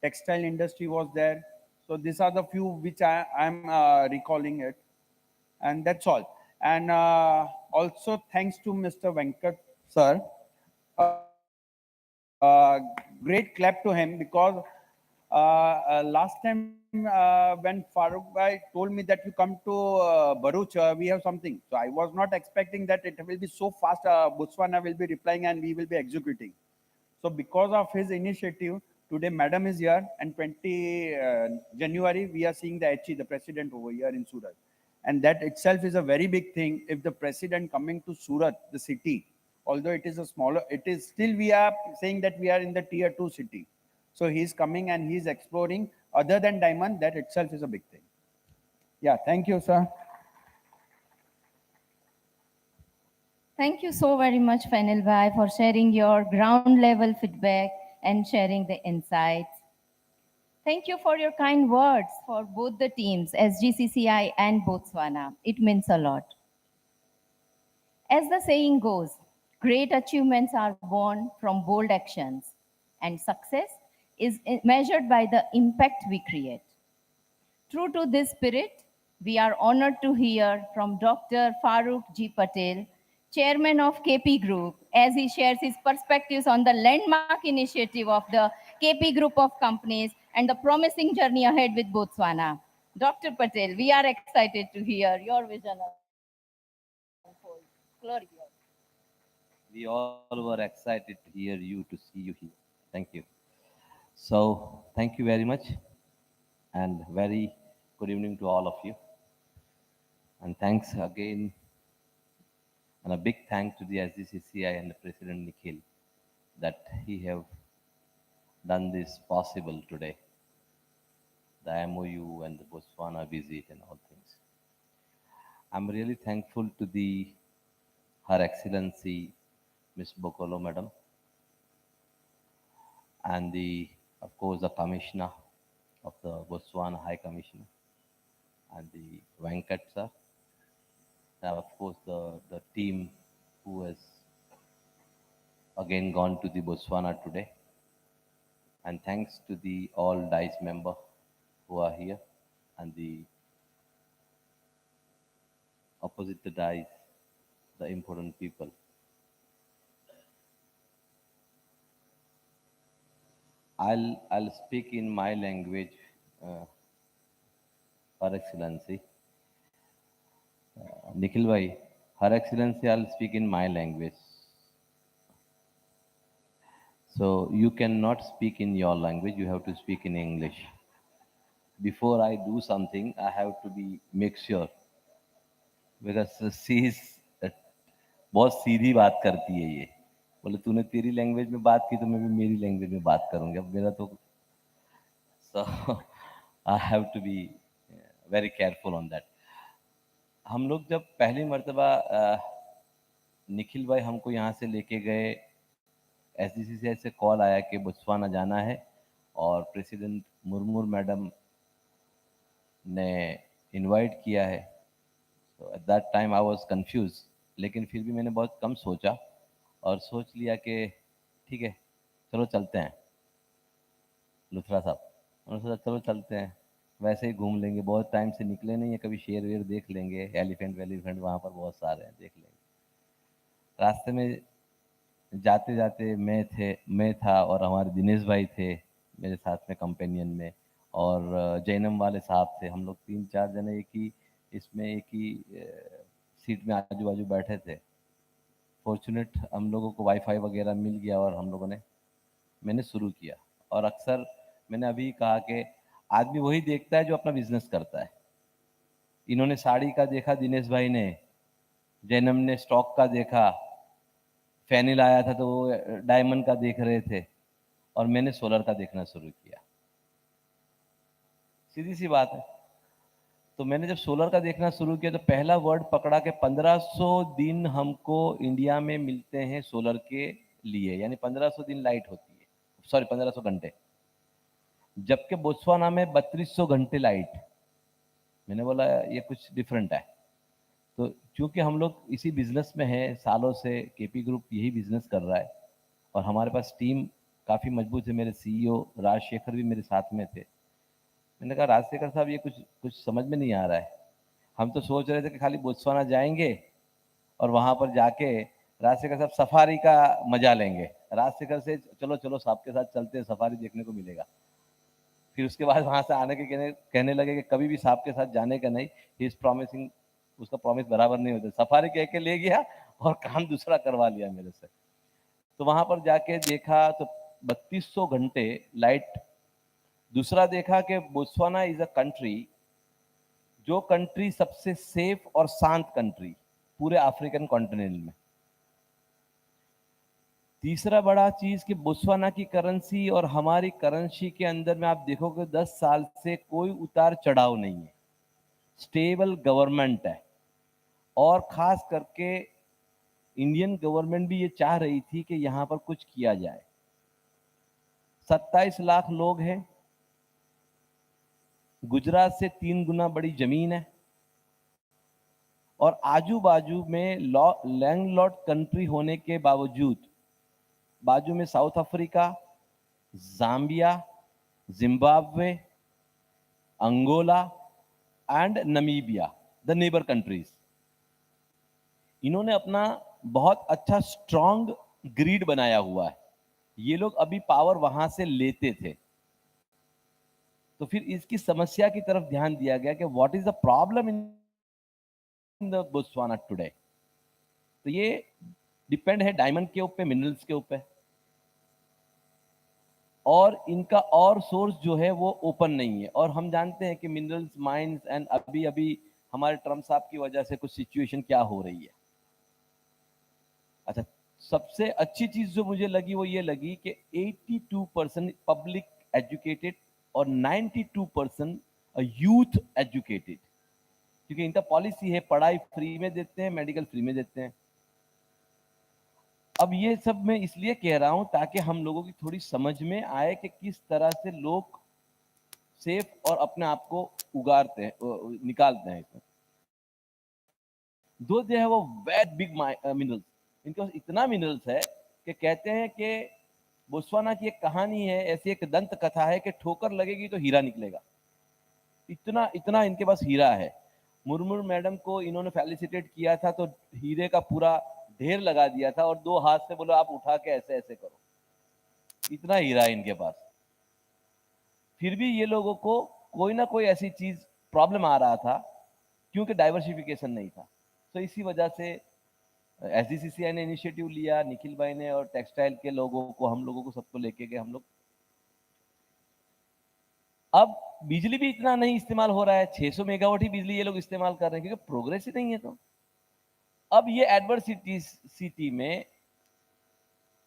Textile industry was there. So these are the few which I'm recalling it, and that's all. And also thanks to Mr. Venkat sir, great clap to him, because last time when Farooq bhai told me that you come to Baruch, we have something. So I was not expecting that it will be so fast. Botswana will be replying and we will be executing. So because of his initiative, today Madam is here, and 20 January we are seeing the HE, the president over here in Surat. And that itself is a very big thing. If the president coming to Surat, the city, although it is a smaller, it is still, we are saying that we are in the tier 2 city. So he's coming and he's exploring other than diamond, that itself is a big thing. Yeah, thank you, sir. Thank you so very much, Fenil Bhai, for sharing your ground level feedback and sharing the insights. Thank you for your kind words for both the teams, SGCCI and Botswana. It means a lot. As the saying goes, great achievements are born from bold actions, and success is measured by the impact we create. True to this spirit, we are honored to hear from Dr. Farooq G. Patel, Chairman of KP Group, as he shares his perspectives on the landmark initiative of the KP Group of companies and the promising journey ahead with Botswana. Dr. Patel, we are excited to hear your vision unfold. Glory be yours. We all were excited to hear you, to see you here. Thank you. So, thank you very much, and very good evening to all of you. And thanks again, and a big thank to the SDCCI and the President Nikhil that he have done this possible today, the MOU and the Botswana visit and all things. I'm really thankful to the Her Excellency Miss Bokolo Madam and the, of course, the Commissioner of the Botswana High Commissioner and the Venkat sir, and of course the team who has again gone to the Botswana today. And thanks to the all DICE member who are here and the opposite the DICE, the important people. I'll speak in my language, Her Excellency. Nikhil bhai, Her Excellency, I'll speak in my language. So you cannot speak in your language, you have to speak in English. Before I do something, I have to be make sure. Because she is बहुत सीधी बात करती है ये. बोले तूने तेरी language में बात की तो मैं भी मेरी लैंग्वेज में बात करूंगा. अब मेरा तो so I have to be very careful on that. हम लोग जब पहली मर्तबा निखिल भाई हमको यहाँ से लेके गए, एसडीसीसीआई से कॉल आया कि बोत्सवाना जाना है और प्रेसिडेंट मुर्मू मैडम ने इनवाइट किया है. तो at that time I was confuse, लेकिन फिर भी मैंने बहुत कम सोचा और सोच लिया कि ठीक है चलो चलते हैं. लुथरा साहब उन्होंने सोचा चलो चलते हैं, वैसे ही घूम लेंगे, बहुत टाइम से निकले नहीं है, कभी शेर वेर देख लेंगे, एलिफेंट वेलिफेंट वहाँ पर बहुत सारे हैं, देख लेंगे. रास्ते में जाते जाते मैं था और हमारे दिनेश भाई थे मेरे साथ में कंपेनियन में, और जैनम वाले साहब थे. हम लोग 3-4 जने एक ही इसमें एक ही सीट में आजू बाजू बैठे थे. फॉर्चुनेट हम लोगों को वाईफाई वगैरह मिल गया और हम लोगों ने मैंने शुरू किया. और अक्सर मैंने अभी कहा कि आदमी वही देखता है जो अपना बिजनेस करता है. इन्होंने साड़ी का देखा, दिनेश भाई ने, जैनम ने स्टॉक का देखा, फैनिल आया था तो वो डायमंड का देख रहे थे, और मैंने सोलर का देखना शुरू किया. सीधी सी बात है. तो मैंने जब सोलर का देखना शुरू किया तो पहला वर्ड पकड़ा कि 1500 दिन हमको इंडिया में मिलते हैं सोलर के लिए, यानी 1500 दिन लाइट होती है, सॉरी 1500 घंटे, जबकि बोत्सवाना में 3200 घंटे लाइट. मैंने बोला ये कुछ डिफरेंट है. तो चूंकि हम लोग इसी बिजनेस में हैं सालों से, केपी ग्रुप यही बिजनेस कर रहा है और हमारे पास टीम काफ़ी मजबूत है. मेरे सीईओ राजशेखर भी मेरे साथ में थे. मैंने कहा राजशेखर साहब ये कुछ समझ में नहीं आ रहा है. हम तो सोच रहे थे कि खाली बोत्सवाना जाएंगे और वहाँ पर जाके राजशेखर साहब सफारी का मजा लेंगे. राजशेखर से चलो चलो साहब के साथ चलते हैं, सफारी देखने को मिलेगा. फिर उसके बाद वहाँ से आने के कहने लगे कि कभी भी साहब के साथ जाने का नहीं, ही इज प्रॉमिसिंग, उसका प्रॉमिस बराबर नहीं होता. सफारी कह के ले गया और काम दूसरा करवा लिया मेरे से. तो वहाँ पर जाके देखा तो 3200 घंटे लाइट. दूसरा देखा कि बोत्सवाना इज अ कंट्री, जो कंट्री सबसे सेफ और शांत कंट्री पूरे अफ्रीकन कॉन्टिनेंट में. तीसरा बड़ा चीज कि बोत्सवाना की करेंसी और हमारी करेंसी के अंदर में आप देखोगे 10 साल से कोई उतार चढ़ाव नहीं है, स्टेबल गवर्नमेंट है. और खास करके इंडियन गवर्नमेंट भी ये चाह रही थी कि यहाँ पर कुछ किया जाए. 27 लाख लोग हैं, गुजरात से 3 गुना बड़ी जमीन है, और आजू बाजू में लैंडलॉर्ड कंट्री होने के बावजूद बाजू में South Africa, Zambia, Zimbabwe, Angola and Namibia, the neighbour countries. इन्होंने अपना बहुत अच्छा स्ट्रांग ग्रिड बनाया हुआ है। ये लोग अभी पावर वहां से लेते थे, तो फिर इसकी समस्या की तरफ ध्यान दिया गया कि what is the problem in the Botswana today. तो ये डिपेंड है डायमंड के ऊपर, मिनरल्स के ऊपर, और इनका और सोर्स जो है वो ओपन नहीं है। और हम जानते हैं कि मिनरल्स माइंस एंड अभी अभी हमारे ट्रम्प साहब की वजह से कुछ सिचुएशन क्या हो रही है। अच्छा, सबसे अच्छी चीज जो मुझे लगी वो ये लगी कि 82% पब्लिक एजुकेटेड और 92% यूथ एजुकेटेड, क्योंकि इनका पॉलिसी है पढ़ाई फ्री में देते हैं, मेडिकल फ्री में देते हैं। अब ये सब मैं इसलिए कह रहा हूं ताकि हम लोगों की थोड़ी समझ में आए कि किस तरह से लोग सेफ और अपने आप को उगारते हैं, निकालते हैं इसमें। दो जो है वो वेरी बिग मिनरल्स, इनके पास इतना मिनरल्स है कि कहते हैं कि बोत्सवाना की एक कहानी है, ऐसी एक दंत कथा है कि ठोकर लगेगी तो हीरा निकलेगा। इतना इतना इनके पास हीरा है। मुर्मू मैडम को इन्होंने फेलिसिटेट किया था तो हीरे का पूरा ढेर लगा दिया था और दो हाथ से बोलो आप उठा के ऐसे ऐसे करो, इतना हीरा है इनके पास। फिर भी ये लोगों को कोई ना कोई ऐसी चीज प्रॉब्लम आ रहा था, क्योंकि डाइवर्सिफिकेशन नहीं था। तो इसी वजह से एसडीसीसीआई ने इनिशिएटिव लिया, निखिल भाई ने, और टेक्सटाइल के लोगों को, हम लोगों को सबको लेके गए हम लोग। अब बिजली भी इतना नहीं इस्तेमाल हो रहा है, 600 मेगावाट ही बिजली ये लोग इस्तेमाल कर रहे हैं, क्योंकि प्रोग्रेस ही नहीं है। तो अब ये एडवर्सिटी सिटी में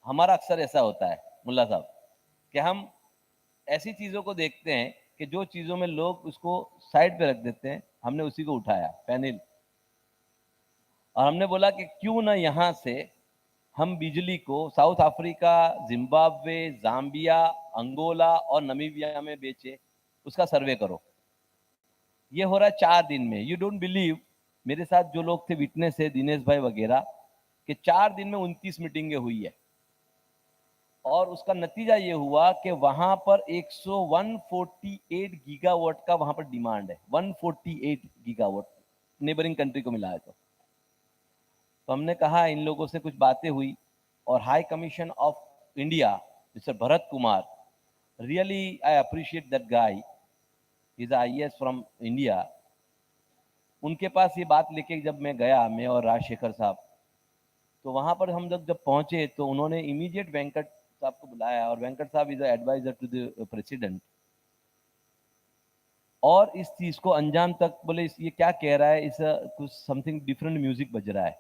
हमारा अक्सर ऐसा होता है मुल्ला साहब कि हम ऐसी चीजों को देखते हैं कि जो चीजों में लोग उसको साइड पे रख देते हैं, हमने उसी को उठाया पैनल, और हमने बोला कि क्यों ना यहां से हम बिजली को South Africa, Zimbabwe, Zambia, Angola और नमीबिया में बेचे। उसका सर्वे करो। ये हो रहा है 4 दिन में। यू डोंट बिलीव, मेरे साथ जो लोग थे विटनेस है, दिनेश भाई वगैरह, कि 4 दिन में 29 मीटिंगें हुई है, और उसका नतीजा ये हुआ कि वहां पर 148 गीगावाट का वहां पर डिमांड है। 148 गीगावाट नेबरिंग कंट्री को मिला है। तो हमने कहा, इन लोगों से कुछ बातें हुई, और high commission of India mister Bharat Kumar, really I appreciate that guy, is IAS from India. उनके पास ये बात लेके जब मैं गया, मैं और राजशेखर साहब, तो वहां पर हम जब पहुंचे तो उन्होंने इमीडिएट वेंकट साहब को बुलाया, और वेंकट साहब is adviser to the president, और इस चीज को अंजाम तक बोले ये क्या कह रहा है, इस कुछ समथिंग डिफरेंट म्यूजिक बज रहा है।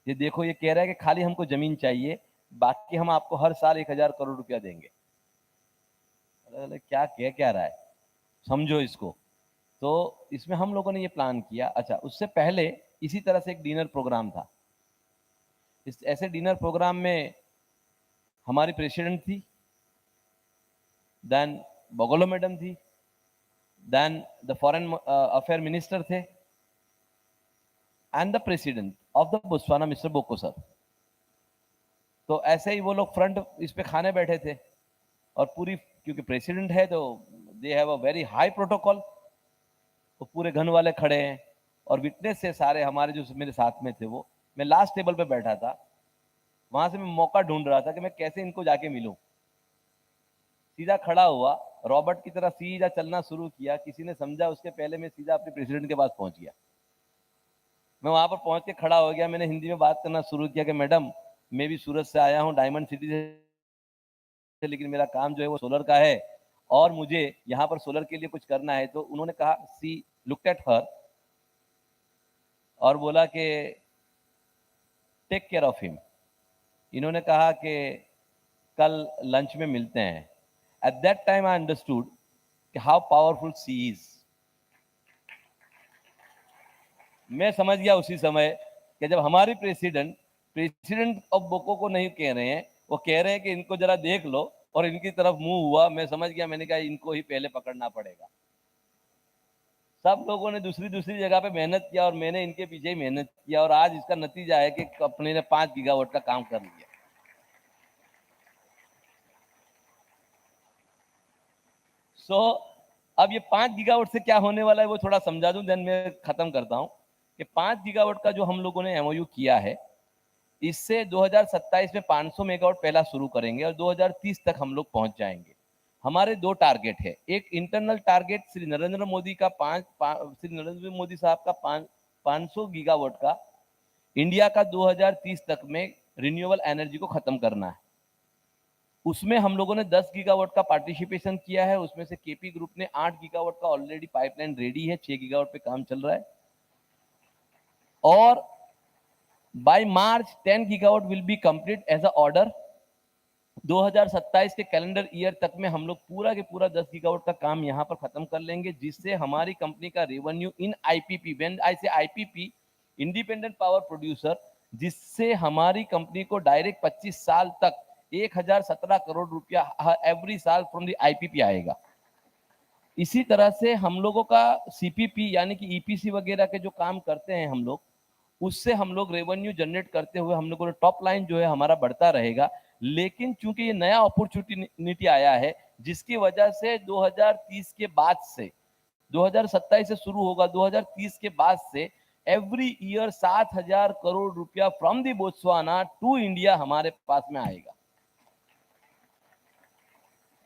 ये देखो, ये कह रहा है कि खाली हमको जमीन चाहिए, बाकी हम आपको हर साल 1000 करोड़ रुपया देंगे। क्या कह क्या रहा है, समझो इसको। तो इसमें हम लोगों ने ये प्लान किया। अच्छा, उससे पहले इसी तरह से एक डिनर प्रोग्राम था। इस ऐसे डिनर प्रोग्राम में हमारी प्रेसिडेंट थी, देन बगोलो मैडम थी, then the foreign affair minister थे, and the president of the Botswana Mister Boko sir. तो ऐसे ही वो लोग फ्रंट इस पे खाने बैठे थे, और पूरी, क्योंकि प्रेसिडेंट है तो they have a very high protocol, तो पूरे घन वाले खड़े हैं, और विटनेस से सारे हमारे जो मेरे साथ में थे वो। मैं लास्ट टेबल पे बैठा था, वहां से मैं मौका ढूंढ रहा था कि मैं कैसे इनको जाके मिलूं। सीधा खड़ा हुआ, रॉबर्ट की तरह सीधा चलना शुरू किया। किसी ने समझा उसके पहले मैं सीधा अपने प्रेसिडेंट के पास पहुंच गया। मैं वहां पर पहुंच के खड़ा हो गया, मैंने हिंदी में बात करना शुरू किया कि मैडम, मैं भी सूरत से आया हूँ, डायमंड सिटी से, लेकिन मेरा काम जो है वो सोलर का है, और मुझे यहाँ पर सोलर के लिए कुछ करना है। तो उन्होंने कहा, सी लुक्ड एट हर और बोला कि टेक केयर ऑफ हिम। इन्होंने कहा कि कल लंच में मिलते हैं। At that time I understood कि हाउ पावरफुल सी इज। मैं समझ गया उसी समय कि जब हमारे प्रेसिडेंट ऑफ बोको को नहीं कह रहे हैं, वो कह रहे हैं कि इनको जरा देख लो, और इनकी तरफ मुंह हुआ, मैं समझ गया। मैंने कहा इनको ही पहले पकड़ना पड़ेगा। सब लोगों ने दूसरी दूसरी जगह पे मेहनत किया, और मैंने इनके पीछे ही मेहनत किया, और आज इसका नतीजा है कि कंपनी ने 5 गीगावाट का काम कर लिया। सो अब ये 5 गीगावाट से क्या होने वाला है वो थोड़ा समझा दूं, देन मैं खत्म करता हूं कि 5 गीगावाट का जो हम लोगों ने एमओयू किया है, इससे 2027 में 500 मेगावाट पहला शुरू करेंगे और 2030 तक हम लोग पहुंच जाएंगे। हमारे दो टारगेट है, एक इंटरनल टारगेट श्री नरेंद्र मोदी का श्री नरेंद्र मोदी साहब का 500 गीगावाट का इंडिया का 2030 तक में रिन्यूएबल एनर्जी को खत्म करना है। उसमें हम लोगों ने 10 गीगावाट का पार्टिसिपेशन किया है, उसमें से केपी ग्रुप ने 8 गीगावाट का ऑलरेडी पाइपलाइन रेडी है, 6 गीगावाट पे काम चल रहा है और by March 10 gigawatt will be complete as a order. 2027 के कैलेंडर ईयर तक में हम लोग पूरा के पूरा 10 गीगावाट का काम यहां पर खत्म कर लेंगे, जिससे हमारी कंपनी का revenue in IPP, when I से आईपीपी, इंडिपेंडेंट पावर प्रोड्यूसर, जिससे हमारी कंपनी को डायरेक्ट 25 साल तक 1017 करोड़ रुपया एवरी साल फ्रॉम द आईपीपी आएगा। इसी तरह से हम लोगों का सीपीपी यानी कि ईपीसी वगैरह के जो काम करते हैं हम लोग, उससे हम लोग रेवेन्यू जनरेट करते हुए हम लोगों को टॉप लाइन जो है हमारा बढ़ता रहेगा। लेकिन चूंकि ये नया अपॉर्चुनिटी आया है, जिसकी वजह से 2030 के बाद से, 2027 से शुरू होगा, 2030 के बाद से एवरी ईयर 7,000 करोड़ रुपया from the Botswana to India हमारे पास में आएगा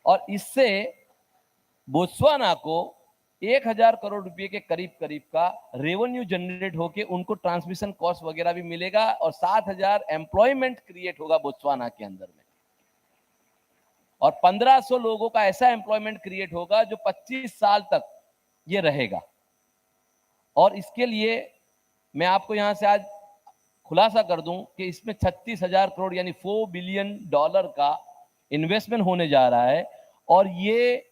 और इससे बोत्सवाना को 1,000 करोड़ रुपए के करीब करीब का रेवेन्यू जनरेट होके उनको ट्रांसमिशन कॉस्ट वगैरह भी मिलेगा और 7,000 एम्प्लॉयमेंट क्रिएट होगा बोत्सवाना के अंदर में और 1,500 लोगों का ऐसा एम्प्लॉयमेंट क्रिएट होगा जो 25 साल तक ये रहेगा। और इसके लिए मैं आपको यहां से आज खुलासा कर दूं कि इसमें 36,000 करोड़ यानी $4 बिलियन का इन्वेस्टमेंट होने जा रहा है और ये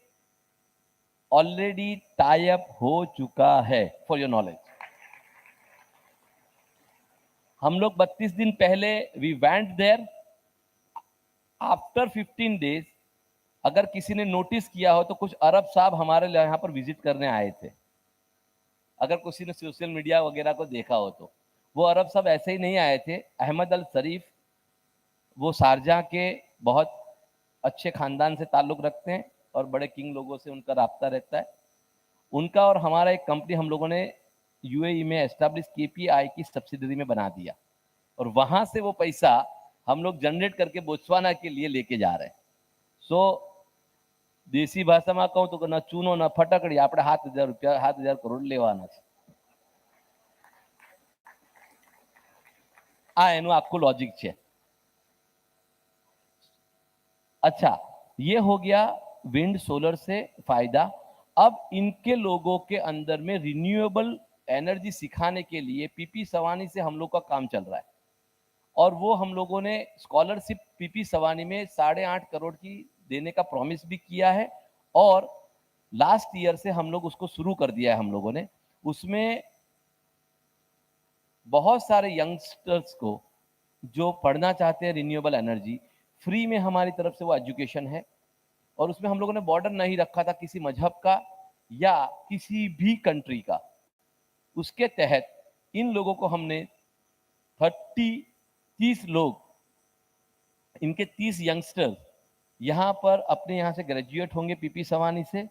ऑलरेडी टाई अप हो चुका है, फॉर योर नॉलेज। हम लोग 32 दिन पहले we went there, after 15 days अगर किसी ने नोटिस किया हो तो कुछ अरब साहब हमारे यहाँ पर विजिट करने आए थे। अगर किसी ने सोशल मीडिया वगैरह को देखा हो तो वो अरब साहब ऐसे ही नहीं आए थे। अहमद अल शरीफ, वो शारजाह के बहुत अच्छे खानदान से ताल्लुक रखते हैं और बड़े किंग लोगों से उनका राब्ता रहता है। उनका और हमारा एक कंपनी हम लोगों ने यूएई में एस्टैब्लिश केपीआई की सब्सिडरी में बना दिया और वहां से वो पैसा हम लोग जनरेट करके बोत्सवाना के लिए लेके जा रहे हैं। सो देसी भाषाમાં કહું તો ન ચૂનો ન ફટકડી, આપણે 7,000 રૂપિયા 7,000 કરોડ લેવાના છે। આ એનું આખું લોજિક છે। अच्छा, ये हो गया विंड सोलर से फायदा। अब इनके लोगों के अंदर में रिन्यूएबल एनर्जी सिखाने के लिए पीपी सवानी से हम लोग का काम चल रहा है और वो हम लोगों ने स्कॉलरशिप पीपी सवानी में 8.5 करोड़ की देने का प्रॉमिस भी किया है और लास्ट ईयर से हम लोग उसको शुरू कर दिया है हम लोगों ने। उसमें बहुत सारे यंगस्टर्स को जो पढ़ना चाहते हैं रिन्यूएबल एनर्जी, फ्री में हमारी तरफ से वो एजुकेशन है और उसमें हम लोगों ने बॉर्डर नहीं रखा था किसी मजहब का या किसी भी कंट्री का। उसके तहत इन लोगों को हमने 30 लोग, इनके 30 यंगस्टर्स यहाँ पर अपने यहाँ से ग्रेजुएट होंगे पीपी सवानी से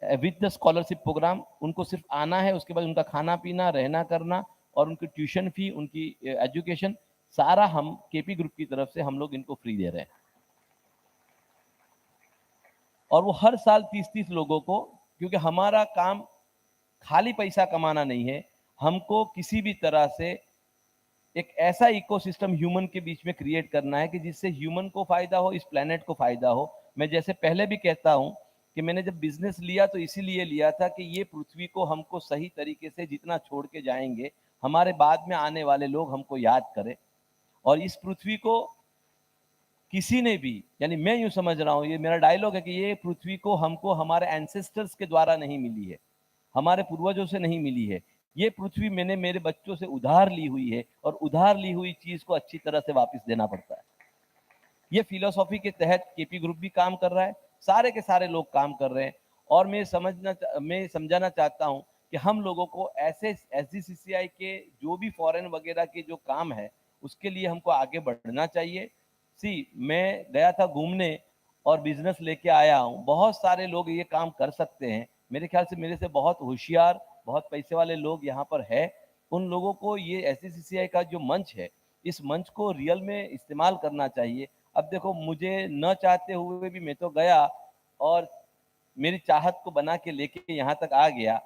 विद द स्कॉलरशिप प्रोग्राम। उनको सिर्फ आना है, उसके बाद उनका खाना पीना, रहना करना और उनकी ट्यूशन फी, उनकी एजुकेशन सारा हम केपी ग्रुप की तरफ से हम लोग इनको फ्री दे रहे हैं और वो हर साल 30-30 लोगों को, क्योंकि हमारा काम खाली पैसा कमाना नहीं है, हमको किसी भी तरह से एक ऐसा इकोसिस्टम ह्यूमन के बीच में क्रिएट करना है कि जिससे ह्यूमन को फायदा हो, इस प्लेनेट को फायदा हो। मैं जैसे पहले भी कहता हूं कि मैंने जब बिजनेस लिया तो इसीलिए लिया था कि ये पृथ्वी को हमको सही तरीके से जितना छोड़ के जाएंगे, हमारे बाद में आने वाले लोग हमको याद करें और इस पृथ्वी को किसी ने भी, यानी मैं यूं समझ रहा हूं, ये मेरा डायलॉग है कि ये पृथ्वी को हमको हमारे एंसेस्टर्स के द्वारा नहीं मिली है, हमारे पूर्वजों से नहीं मिली है। ये पृथ्वी मैंने मेरे बच्चों से उधार ली हुई है और उधार ली हुई चीज को अच्छी तरह से वापस देना पड़ता है। ये फिलोसॉफी के तहत केपी ग्रुप भी काम कर रहा है, सारे के सारे लोग काम कर रहे हैं और मैं समझाना चाहता हूं कि हम लोगों को ऐसे एसजीसीसीआई के जो भी फॉरेन वगैरह के जो काम है उसके लिए हमको आगे बढ़ना चाहिए। मैं गया था घूमने और बिजनेस लेके आया हूं, बहुत सारे लोग ये काम कर सकते हैं मेरे ख्याल से मेरे से बहुत होशियार, बहुत पैसे वाले लोग यहाँ पर है। उन लोगों को ये SGCCI का जो मंच है, इस मंच को रियल में इस्तेमाल करना चाहिए। अब देखो, मुझे न चाहते हुए भी मैं तो गया और मेरी चाहत को बना के लेके यहाँ तक आ गया।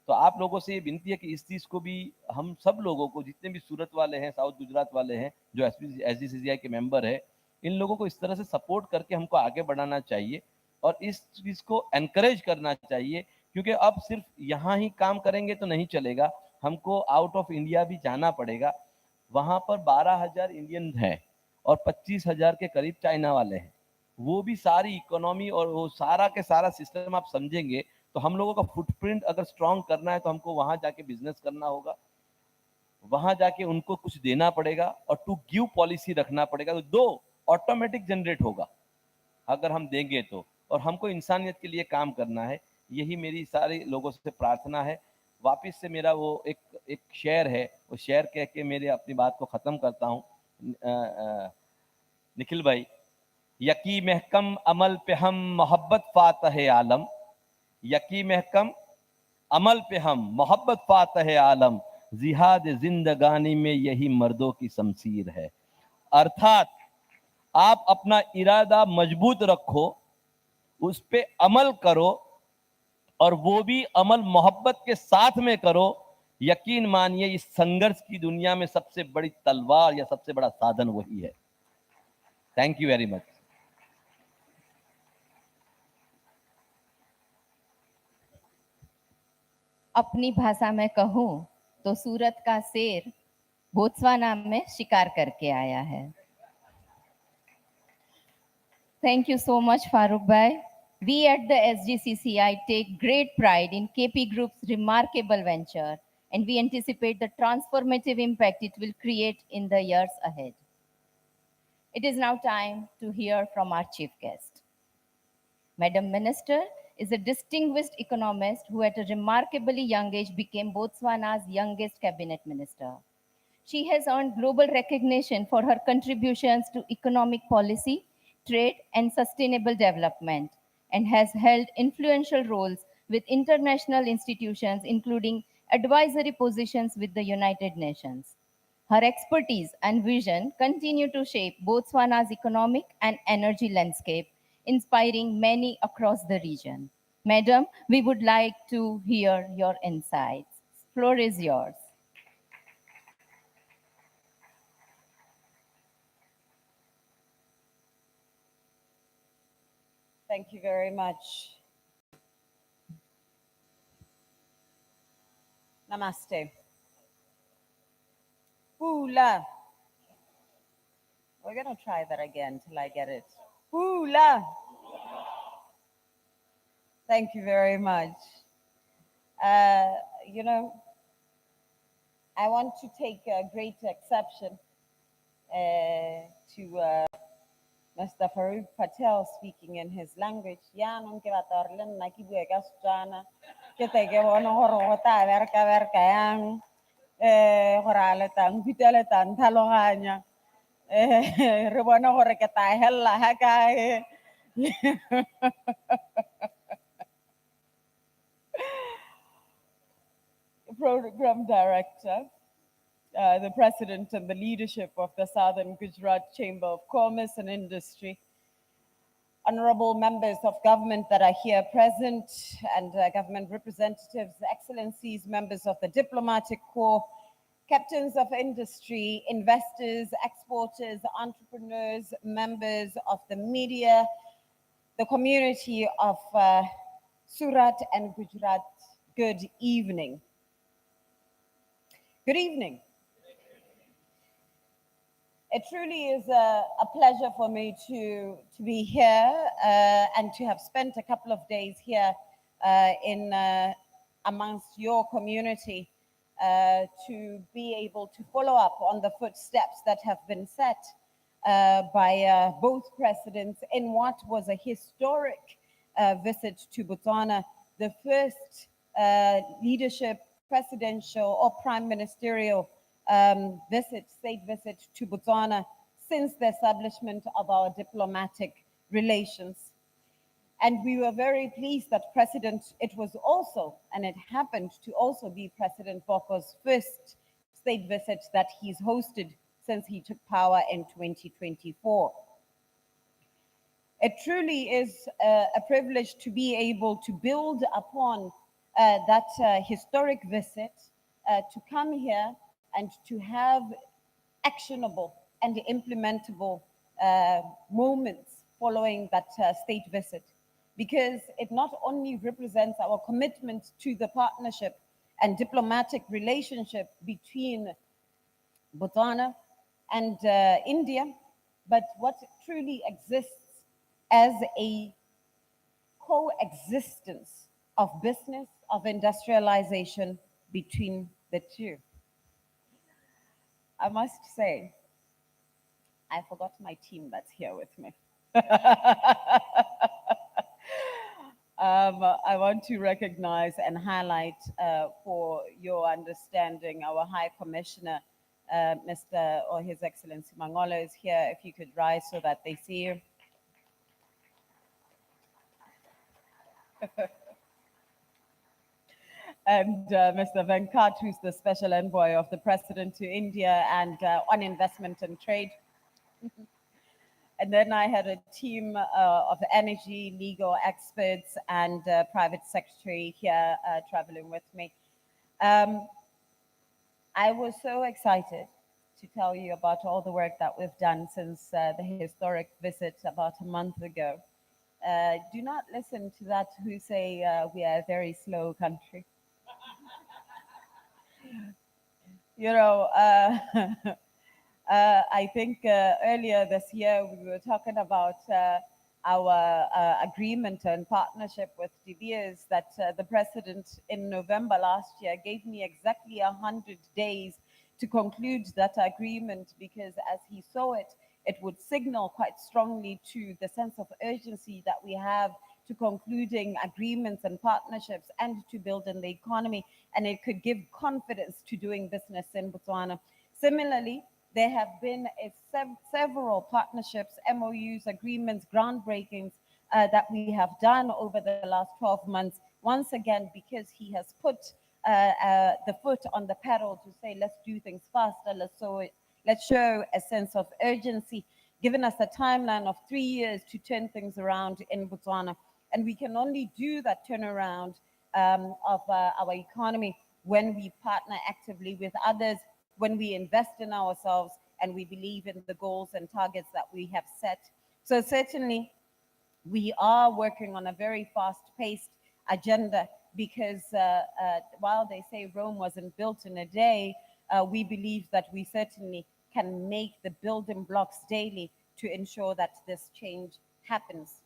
तो आप लोगों से ये विनती है कि इस चीज़ को भी हम सब लोगों को, जितने भी सूरत वाले हैं, साउथ गुजरात वाले हैं, जो SGCCI के मेंबर है, इन लोगों को इस तरह से सपोर्ट करके हमको आगे बढ़ाना चाहिए और इस चीज़ को एनकरेज करना चाहिए। क्योंकि अब सिर्फ यहाँ ही काम करेंगे तो नहीं चलेगा, हमको आउट ऑफ इंडिया भी जाना पड़ेगा। वहाँ पर 12,000 इंडियन हैं और 25,000 के करीब चाइना वाले हैं। वो भी सारी इकोनॉमी और वो सारा के सारा सिस्टम आप समझेंगे तो हम लोगों का फुटप्रिंट अगर स्ट्रांग करना है तो हमको वहां जाके बिजनेस करना होगा, वहां जाके उनको कुछ देना पड़ेगा और टू गिव पॉलिसी रखना पड़ेगा। तो दो ऑटोमेटिक जनरेट होगा अगर हम देंगे तो। और हमको इंसानियत के लिए काम करना है, यही मेरी सारे लोगों से प्रार्थना है। वापस से मेरा वो एक एक शेर है, वो शेर कह के मेरे अपनी बात को ख़त्म करता हूँ। निखिल भाई, यकी महकम अमल पे हम मोहब्बत फातह आलम, यकी महकम अमल पे हम मोहब्बत फातह आलम, जिहाद जिंदगानी में यही मर्दों की शमशीर है। अर्थात आप अपना इरादा मजबूत रखो, उस पे अमल करो और वो भी अमल मोहब्बत के साथ में करो। यकीन मानिए इस संघर्ष की दुनिया में सबसे बड़ी तलवार या सबसे बड़ा साधन वही है। Thank you very much. अपनी भाषा में कहूँ तो सूरत का शेर बोत्सवाना में शिकार करके आया है। Thank you so much, Farooq Bhai. We at the SGCCI take great pride in KP Group's remarkable venture, and we anticipate the transformative impact it will create in the years ahead. It is now time to hear from our chief guest. Madam Minister is a distinguished economist who at a remarkably young age became Botswana's youngest cabinet minister. She has earned global recognition for her contributions to economic policy, trade, and sustainable development, and has held influential roles with international institutions, including advisory positions with the United Nations. Her expertise and vision continue to shape Botswana's economic and energy landscape, inspiring many across the region. Madam, we would like to hear your insights. Floor is yours. Thank you very much. Namaste. Pula. We're going to try that again till I get it. Pula. Thank you very much. You know, I want to take a great exception to Mr. Farouk Patel speaking in his language. Ya nung ke batorlen na ki bue ka Setswana. Ke te ke bona hore go ta berka yang gore ale tang bitele tang tlhaloganya. Re bona gore ke ta hella ha kae. Program director, the president and the leadership of the Southern Gujarat Chamber of Commerce and Industry, honorable members of government that are here present, and government representatives, excellencies, members of the diplomatic corps, captains of industry, investors, exporters, entrepreneurs, members of the media, the community of Surat and Gujarat, good evening. Good evening. It truly is a pleasure for me to be here and to have spent a couple of days here in amongst your community to be able to follow up on the footsteps that have been set by both presidents in what was a historic visit to Botswana, the first leadership, presidential or prime ministerial state visit to Botswana since the establishment of our diplomatic relations. And we were very pleased that it was also, and it happened to also be President Boko's first state visit that he's hosted since he took power in 2024. It truly is a privilege to be able to build upon that historic visit, to come here and to have actionable and implementable moments following that state visit, because it not only represents our commitment to the partnership and diplomatic relationship between Botswana and India, but what truly exists as a coexistence of business, of industrialization between the two. I must say, I forgot my team that's here with me. I want to recognize and highlight for your understanding our High Commissioner, Mr. or His Excellency Mangolo is here. If you could rise so that they see you. And Mr. Venkat, who's the special envoy of the President to India and on investment and trade. And then I had a team of energy, legal experts, and private secretary here traveling with me. I was so excited to tell you about all the work that we've done since the historic visit about a month ago. Do not listen to that who say we are a very slow country. You know, I think earlier this year we were talking about our agreement and partnership with De Beers that the president in November last year gave me exactly 100 days to conclude that agreement, because as he saw it, it would signal quite strongly to the sense of urgency that we have to concluding agreements and partnerships and to building the economy, and it could give confidence to doing business in Botswana. Similarly, there have been several partnerships, MOUs, agreements, groundbreakings that we have done over the last 12 months, once again, because he has put the foot on the pedal to say, let's do things faster, let's show a sense of urgency, giving us a timeline of 3 years to turn things around in Botswana. And we can only do that turnaround of our economy when we partner actively with others, when we invest in ourselves, and we believe in the goals and targets that we have set. So certainly, we are working on a very fast-paced agenda, because while they say Rome wasn't built in a day, we believe that we certainly can make the building blocks daily to ensure that this change happens.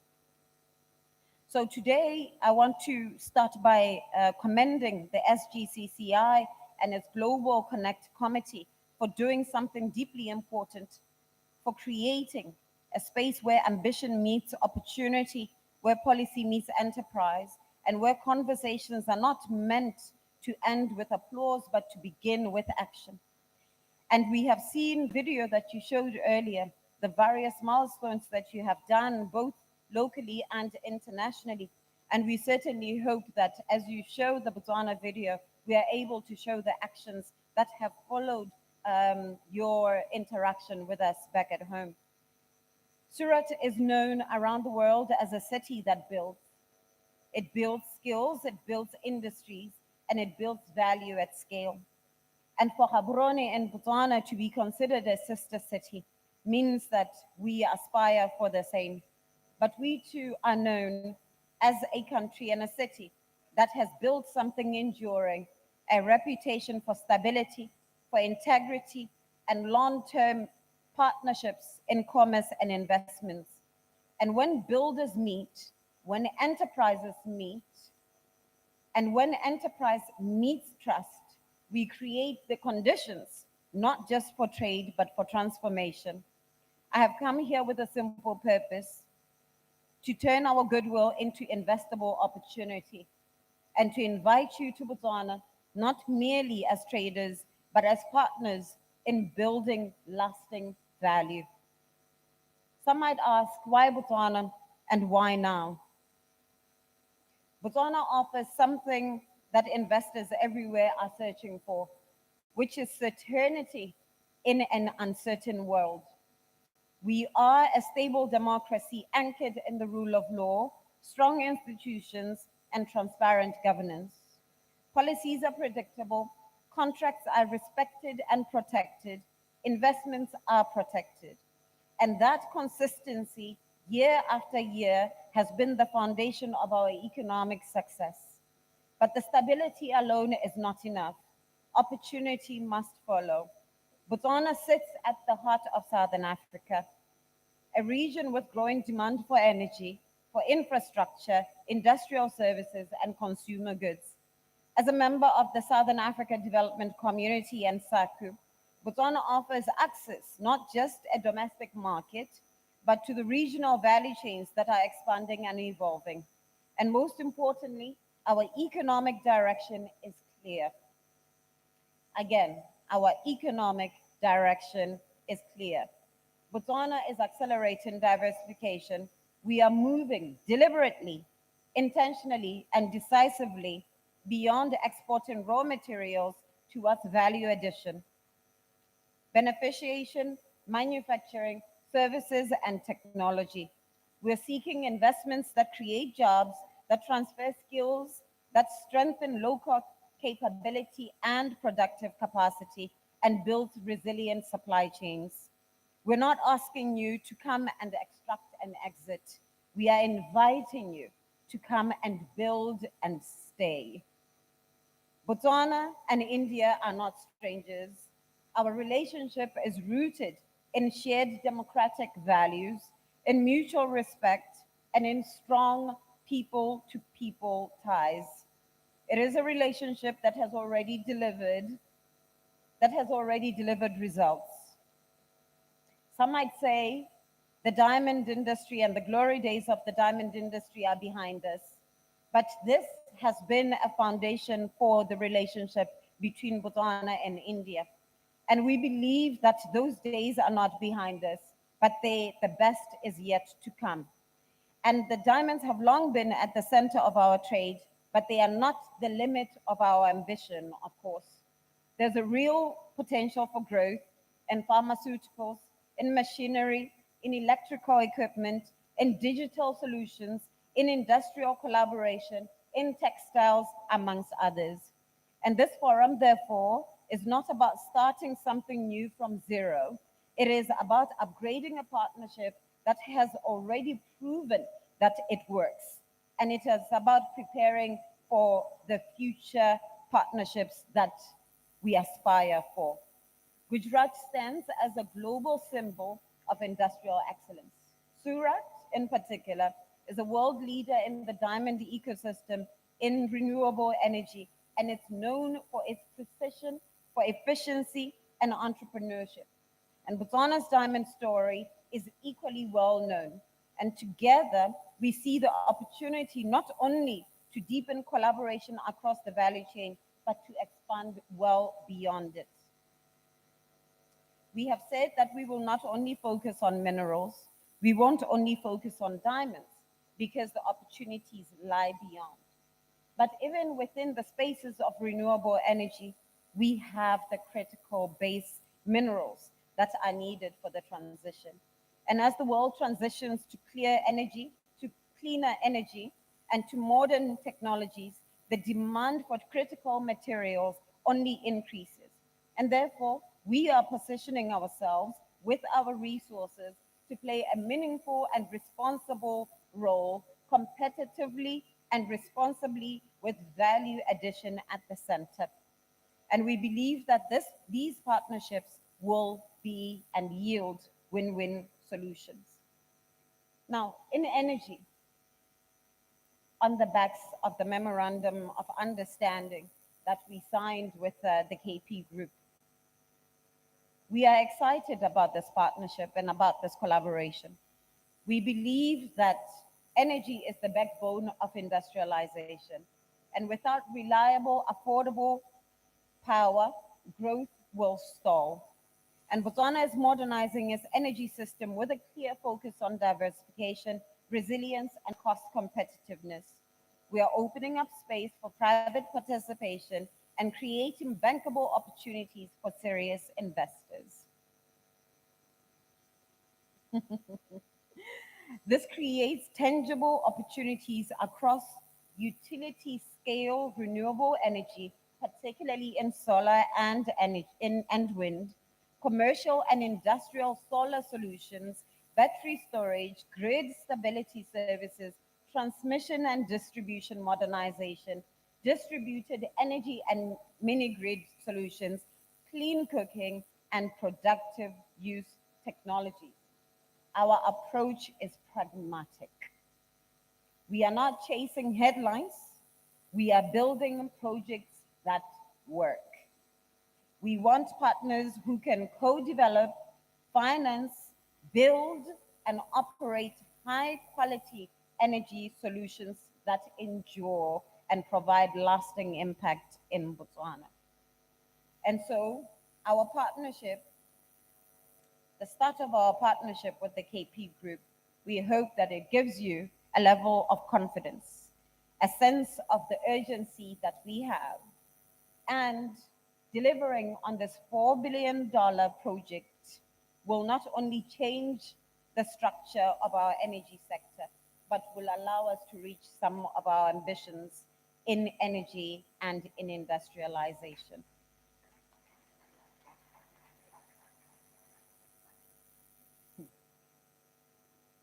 So today, I want to start by commending the SGCCI and its Global Connect Committee for doing something deeply important, for creating a space where ambition meets opportunity, where policy meets enterprise, and where conversations are not meant to end with applause, but to begin with action. And we have seen video that you showed earlier, the various milestones that you have done, both locally and internationally. And we certainly hope that as you show the Botswana video, we are able to show the actions that have followed your interaction with us back at home. Surat is known around the world as a city that builds. It builds skills, it builds industries, and it builds value at scale. And for Gaborone and Botswana to be considered a sister city means that we aspire for the same. But we too are known as a country and a city that has built something enduring, a reputation for stability, for integrity, and long-term partnerships in commerce and investments. And when builders meet, when enterprises meet, and when enterprise meets trust, we create the conditions, not just for trade, but for transformation. I have come here with a simple purpose: to turn our goodwill into investable opportunity, and to invite you to Botswana, not merely as traders, but as partners in building lasting value. Some might ask, why Botswana and why now? Botswana offers something that investors everywhere are searching for, which is certainty in an uncertain world. We are a stable democracy anchored in the rule of law, strong institutions, and transparent governance. Policies are predictable, contracts are respected and protected, investments are protected. And that consistency, year after year, has been the foundation of our economic success. But the stability alone is not enough. Opportunity must follow. Botswana sits at the heart of Southern Africa, a region with growing demand for energy, for infrastructure, industrial services, and consumer goods. As a member of the Southern Africa Development Community and SACU, Botswana offers access not just a domestic market, but to the regional value chains that are expanding and evolving. And most importantly, our economic direction is clear. Again, our economic direction is clear. Botswana is accelerating diversification. We are moving deliberately, intentionally, and decisively beyond exporting raw materials towards value addition, beneficiation, manufacturing, services, and technology. We're seeking investments that create jobs, that transfer skills, that strengthen local capability and productive capacity, and build resilient supply chains. We're not asking you to come and extract and exit. We are inviting you to come and build and stay. Botswana and India are not strangers. Our relationship is rooted in shared democratic values, in mutual respect, and in strong people to people ties. It is a relationship that has already delivered results. Some might say the diamond industry and the glory days of the diamond industry are behind us. But this has been a foundation for the relationship between Botswana and India. And we believe that those days are not behind us, but the best is yet to come. And the diamonds have long been at the center of our trade, but they are not the limit of our ambition, of course. There's a real potential for growth in pharmaceuticals, in machinery, in electrical equipment, in digital solutions, in industrial collaboration, in textiles, amongst others. And this forum, therefore, is not about starting something new from zero. It is about upgrading a partnership that has already proven that it works. And it is about preparing for the future partnerships that we aspire for. Gujarat stands as a global symbol of industrial excellence. Surat, in particular, is a world leader in the diamond ecosystem in renewable energy, and it's known for its precision, for efficiency, and entrepreneurship. And Botswana's diamond story is equally well known. And together, we see the opportunity not only to deepen collaboration across the value chain, but to expand well beyond it. We have said that we will not only focus on minerals, we won't only focus on diamonds, because the opportunities lie beyond. But even within the spaces of renewable energy, we have the critical base minerals that are needed for the transition. And as the world transitions to clear energy, to cleaner energy, and to modern technologies, the demand for critical materials only increases. And therefore, we are positioning ourselves with our resources to play a meaningful and responsible role competitively and responsibly with value addition at the center. And we believe that these partnerships will be and yield win-win solutions. Now, in energy, on the backs of the memorandum of understanding that we signed with the KP Group, we are excited about this partnership and about this collaboration. We believe that energy is the backbone of industrialization. And without reliable, affordable power, growth will stall. And Botswana is modernizing its energy system with a clear focus on diversification, resilience, and cost competitiveness. We are opening up space for private participation and creating bankable opportunities for serious investors. This creates tangible opportunities across utility scale renewable energy, particularly in solar and wind, commercial and industrial solar solutions, battery storage, grid stability services, transmission and distribution modernization, distributed energy and mini grid solutions, clean cooking, and productive use technologies. Our approach is pragmatic. We are not chasing headlines. We are building projects that work. We want partners who can co develop, finance, build, and operate high quality energy solutions that endure and provide lasting impact in Botswana. And so, our partnership the start of our partnership with the KP Group, we hope that it gives you a level of confidence, a sense of the urgency that we have, and delivering on this $4 billion project will not only change the structure of our energy sector, but will allow us to reach some of our ambitions in energy and in industrialization.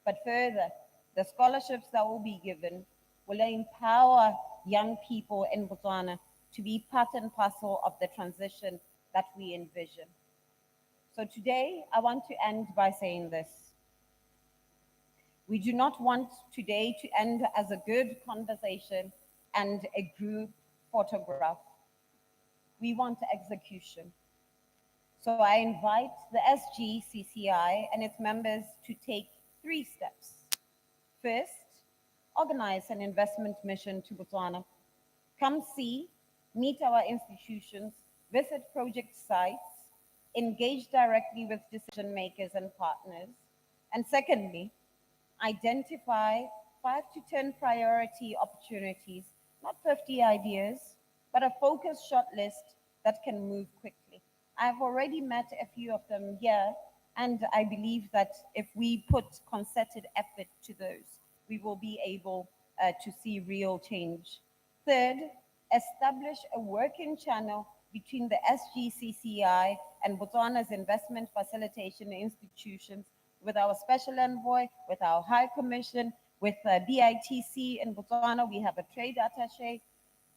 But further, the scholarships that will be given will empower young people in Botswana to be part and parcel of the transition that we envision. So today, I want to end by saying this. We do not want today to end as a good conversation and a group photograph. We want execution. So I invite the SGCCI and its members to take 3 steps. First, organize an investment mission to Botswana. Come see, meet our institutions, visit project sites, engage directly with decision makers and partners. And secondly, identify 5 to 10 priority opportunities, not 50 ideas, but a focused shortlist that can move quickly. I've already met a few of them here, and I believe that if we put concerted effort to those, we will be able to see real change. Third, establish a working channel between the SGCCI and Botswana's investment facilitation institutions with our special envoy, with our high commission, with BITC in Botswana, we have a trade attaché,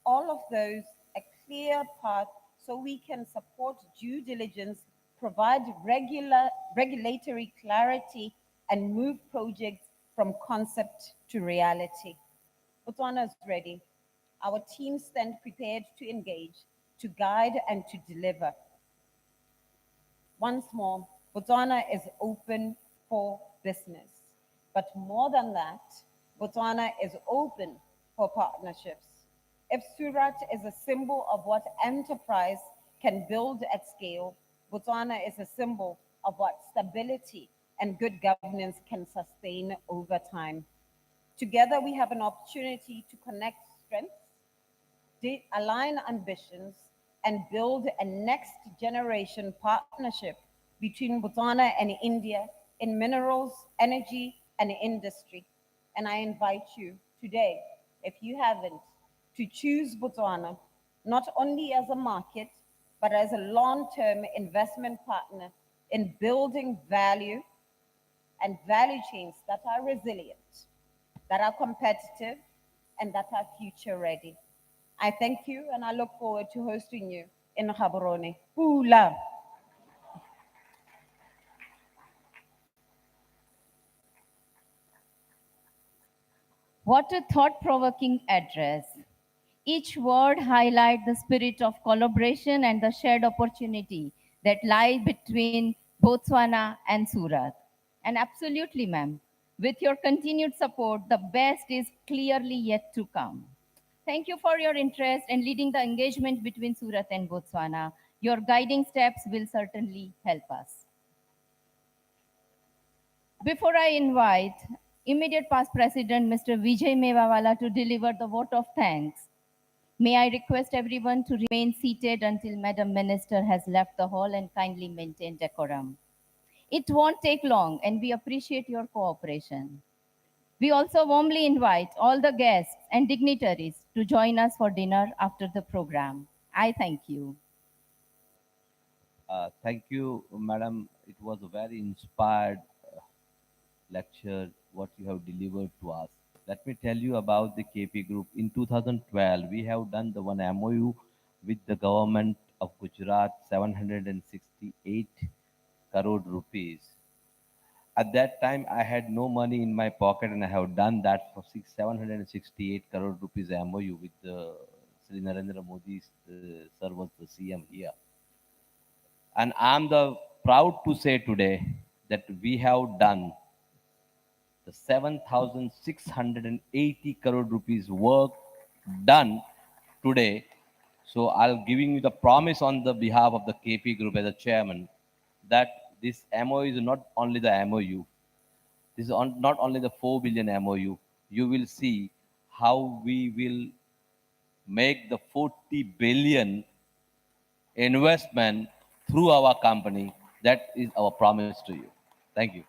all of those a clear path so we can support due diligence, provide regulatory clarity, and move projects from concept to reality. Botswana is ready. Our teams stand prepared to engage, to guide, and to deliver. Once more, Botswana is open for business. But more than that, Botswana is open for partnerships. If Surat is a symbol of what enterprise can build at scale, Botswana is a symbol of what stability and good governance can sustain over time. Together, we have an opportunity to connect strengths, align ambitions, and build a next generation partnership between Botswana and India in minerals, energy, and industry. And I invite you today, if you haven't, to choose Botswana not only as a market, but as a long term investment partner in building value and value chains that are resilient, that are competitive, and that are future ready. I thank you and I look forward to hosting you in Gaborone. Pula. What a thought provoking address. Each word highlights the spirit of collaboration and the shared opportunity that lie between Botswana and Surat. And absolutely, ma'am, with your continued support, the best is clearly yet to come. Thank you for your interest and leading the engagement between Surat and Botswana. Your guiding steps will certainly help us. Before I invite immediate past President Mr. Vijay Mewawala to deliver the vote of thanks. May I request everyone to remain seated until Madam Minister has left the hall and kindly maintain decorum. It won't take long and we appreciate your cooperation. We also warmly invite all the guests and dignitaries to join us for dinner after the program. I thank you. Thank you, madam. It was a very inspired lecture what you have delivered to us. Let me tell you about the KP Group. In 2012, we have done the one MOU with the government of Gujarat, 768 crore rupees. At that time, I had no money in my pocket, and I have done that for 768 crore rupees MOU with Sri Narendra Modi, sir was the CM here. And I'm the proud to say today that we have done the 7,680 crore rupees work done today. So I'll giving you the promise on the behalf of the KP Group as a chairman that this MOU is not only the MOU. This is not only the 4 billion MOU. You will see how we will make the 40 billion investment through our company. That is our promise to you. Thank you.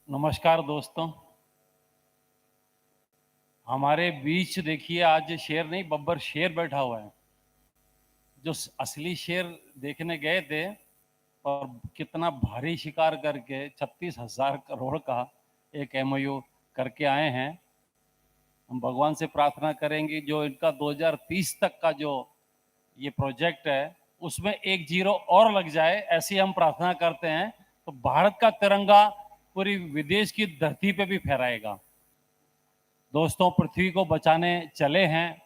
नमस्कार दोस्तों, हमारे बीच देखिए आज शेर नहीं बब्बर शेर बैठा हुआ है। जो असली शेर देखने गए थे और कितना भारी शिकार करके 36,000 करोड़ का एक MOU करके आए हैं। हम भगवान से प्रार्थना करेंगे जो इनका 2030 तक का जो ये प्रोजेक्ट है उसमें 1 जीरो और लग जाए, ऐसी हम प्रार्थना करते हैं। तो भारत का तिरंगा पूरी विदेश की धरती पे भी फहराएगा। दोस्तों, पृथ्वी को बचाने चले हैं।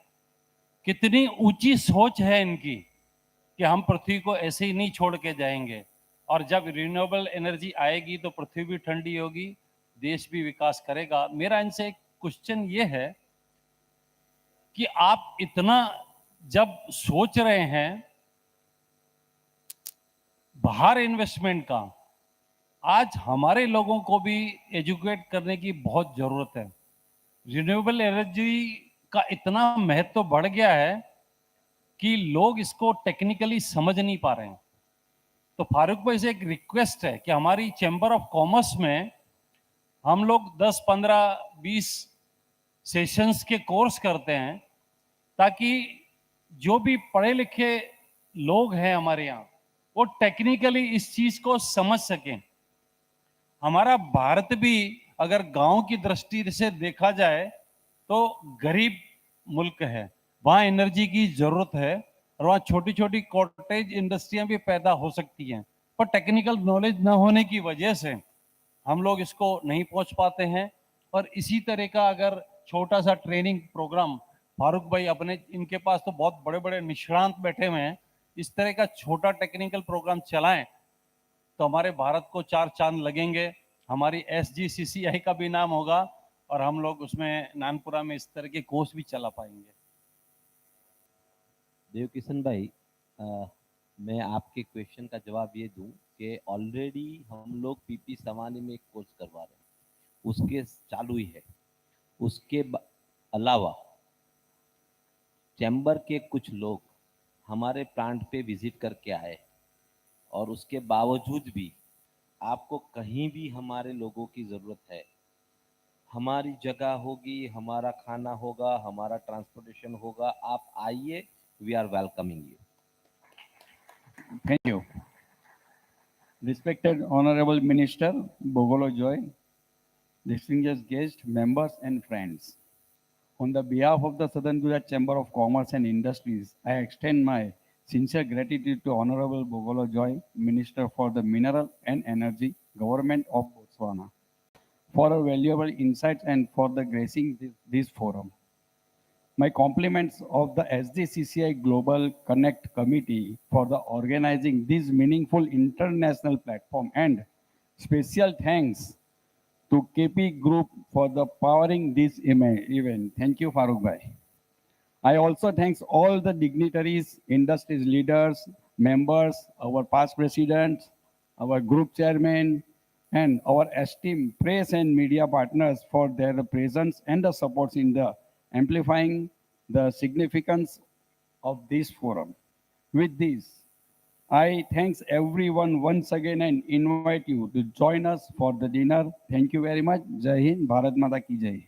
कितनी ऊंची सोच है इनकी कि हम पृथ्वी को ऐसे ही नहीं छोड़ के जाएंगे। और जब रिन्यूएबल एनर्जी आएगी तो पृथ्वी भी ठंडी होगी, देश भी विकास करेगा। मेरा इनसे एक क्वेश्चन ये है कि आप इतना जब सोच रहे हैं बाहर इन्वेस्टमेंट का, आज हमारे लोगों को भी एजुकेट करने की बहुत जरूरत है। रिन्यूएबल एनर्जी का इतना महत्व बढ़ गया है कि लोग इसको टेक्निकली समझ नहीं पा रहे हैं। तो फारूक भाई से एक रिक्वेस्ट है कि हमारी चैम्बर ऑफ कॉमर्स में हम लोग 10, 15, 20 सेशंस के कोर्स करते हैं ताकि जो भी पढ़े लिखे लोग हैं हमारे यहाँ वो टेक्निकली इस चीज को समझ सकें। हमारा भारत भी अगर गांव की दृष्टि से देखा जाए तो गरीब मुल्क है, वहां एनर्जी की जरूरत है और वहां छोटी छोटी कॉटेज इंडस्ट्रियां भी पैदा हो सकती हैं, पर टेक्निकल नॉलेज न होने की वजह से हम लोग इसको नहीं पहुंच पाते हैं। और इसी तरह का अगर छोटा सा ट्रेनिंग प्रोग्राम फारूक भाई अपने, इनके पास तो बहुत बड़े बड़े निष्णांत बैठे हुए हैं, इस तरह का छोटा टेक्निकल प्रोग्राम चलाएं तो हमारे भारत को 4 चांद लगेंगे। हमारी SGCCI का भी नाम होगा और हम लोग उसमें नानपुरा में इस तरह के कोर्स भी चला पाएंगे। देव किशन भाई, मैं आपके क्वेश्चन का जवाब ये दूं कि ऑलरेडी हम लोग PP समानी में एक कोर्स करवा रहे हैं, उसके चालू ही है। उसके अलावा चैम्बर के कुछ लोग हमारे प्लांट पे विजिट करके आए और उसके बावजूद भी आपको कहीं भी हमारे लोगों की ज़रूरत है, हमारी जगह होगी, हमारा खाना होगा, हमारा ट्रांसपोर्टेशन होगा, आप आइए, we are welcoming you. Thank you. Respected Honorable Minister Bogolo Joy, distinguished guests, members and friends. On the behalf of the Southern Gujarat Chamber of Commerce and Industries, I extend my sincere gratitude to Honorable Bogolo Joy, Minister for the Mineral and Energy, Government of Botswana, for her valuable insights and for the gracing this forum. My compliments of the SGCCI Global Connect Committee for the organizing this meaningful international platform, and special thanks to KP Group for the powering this event. Thank you, Farooq Bhai. I also thanks all the dignitaries, industries leaders, members, our past presidents, our group chairman, and our esteemed press and media partners for their presence and the supports in the amplifying the significance of this forum. With this, I thanks everyone once again and invite you to join us for the dinner. Thank you very much. Jai Hind, Bharat Mata ki Jai.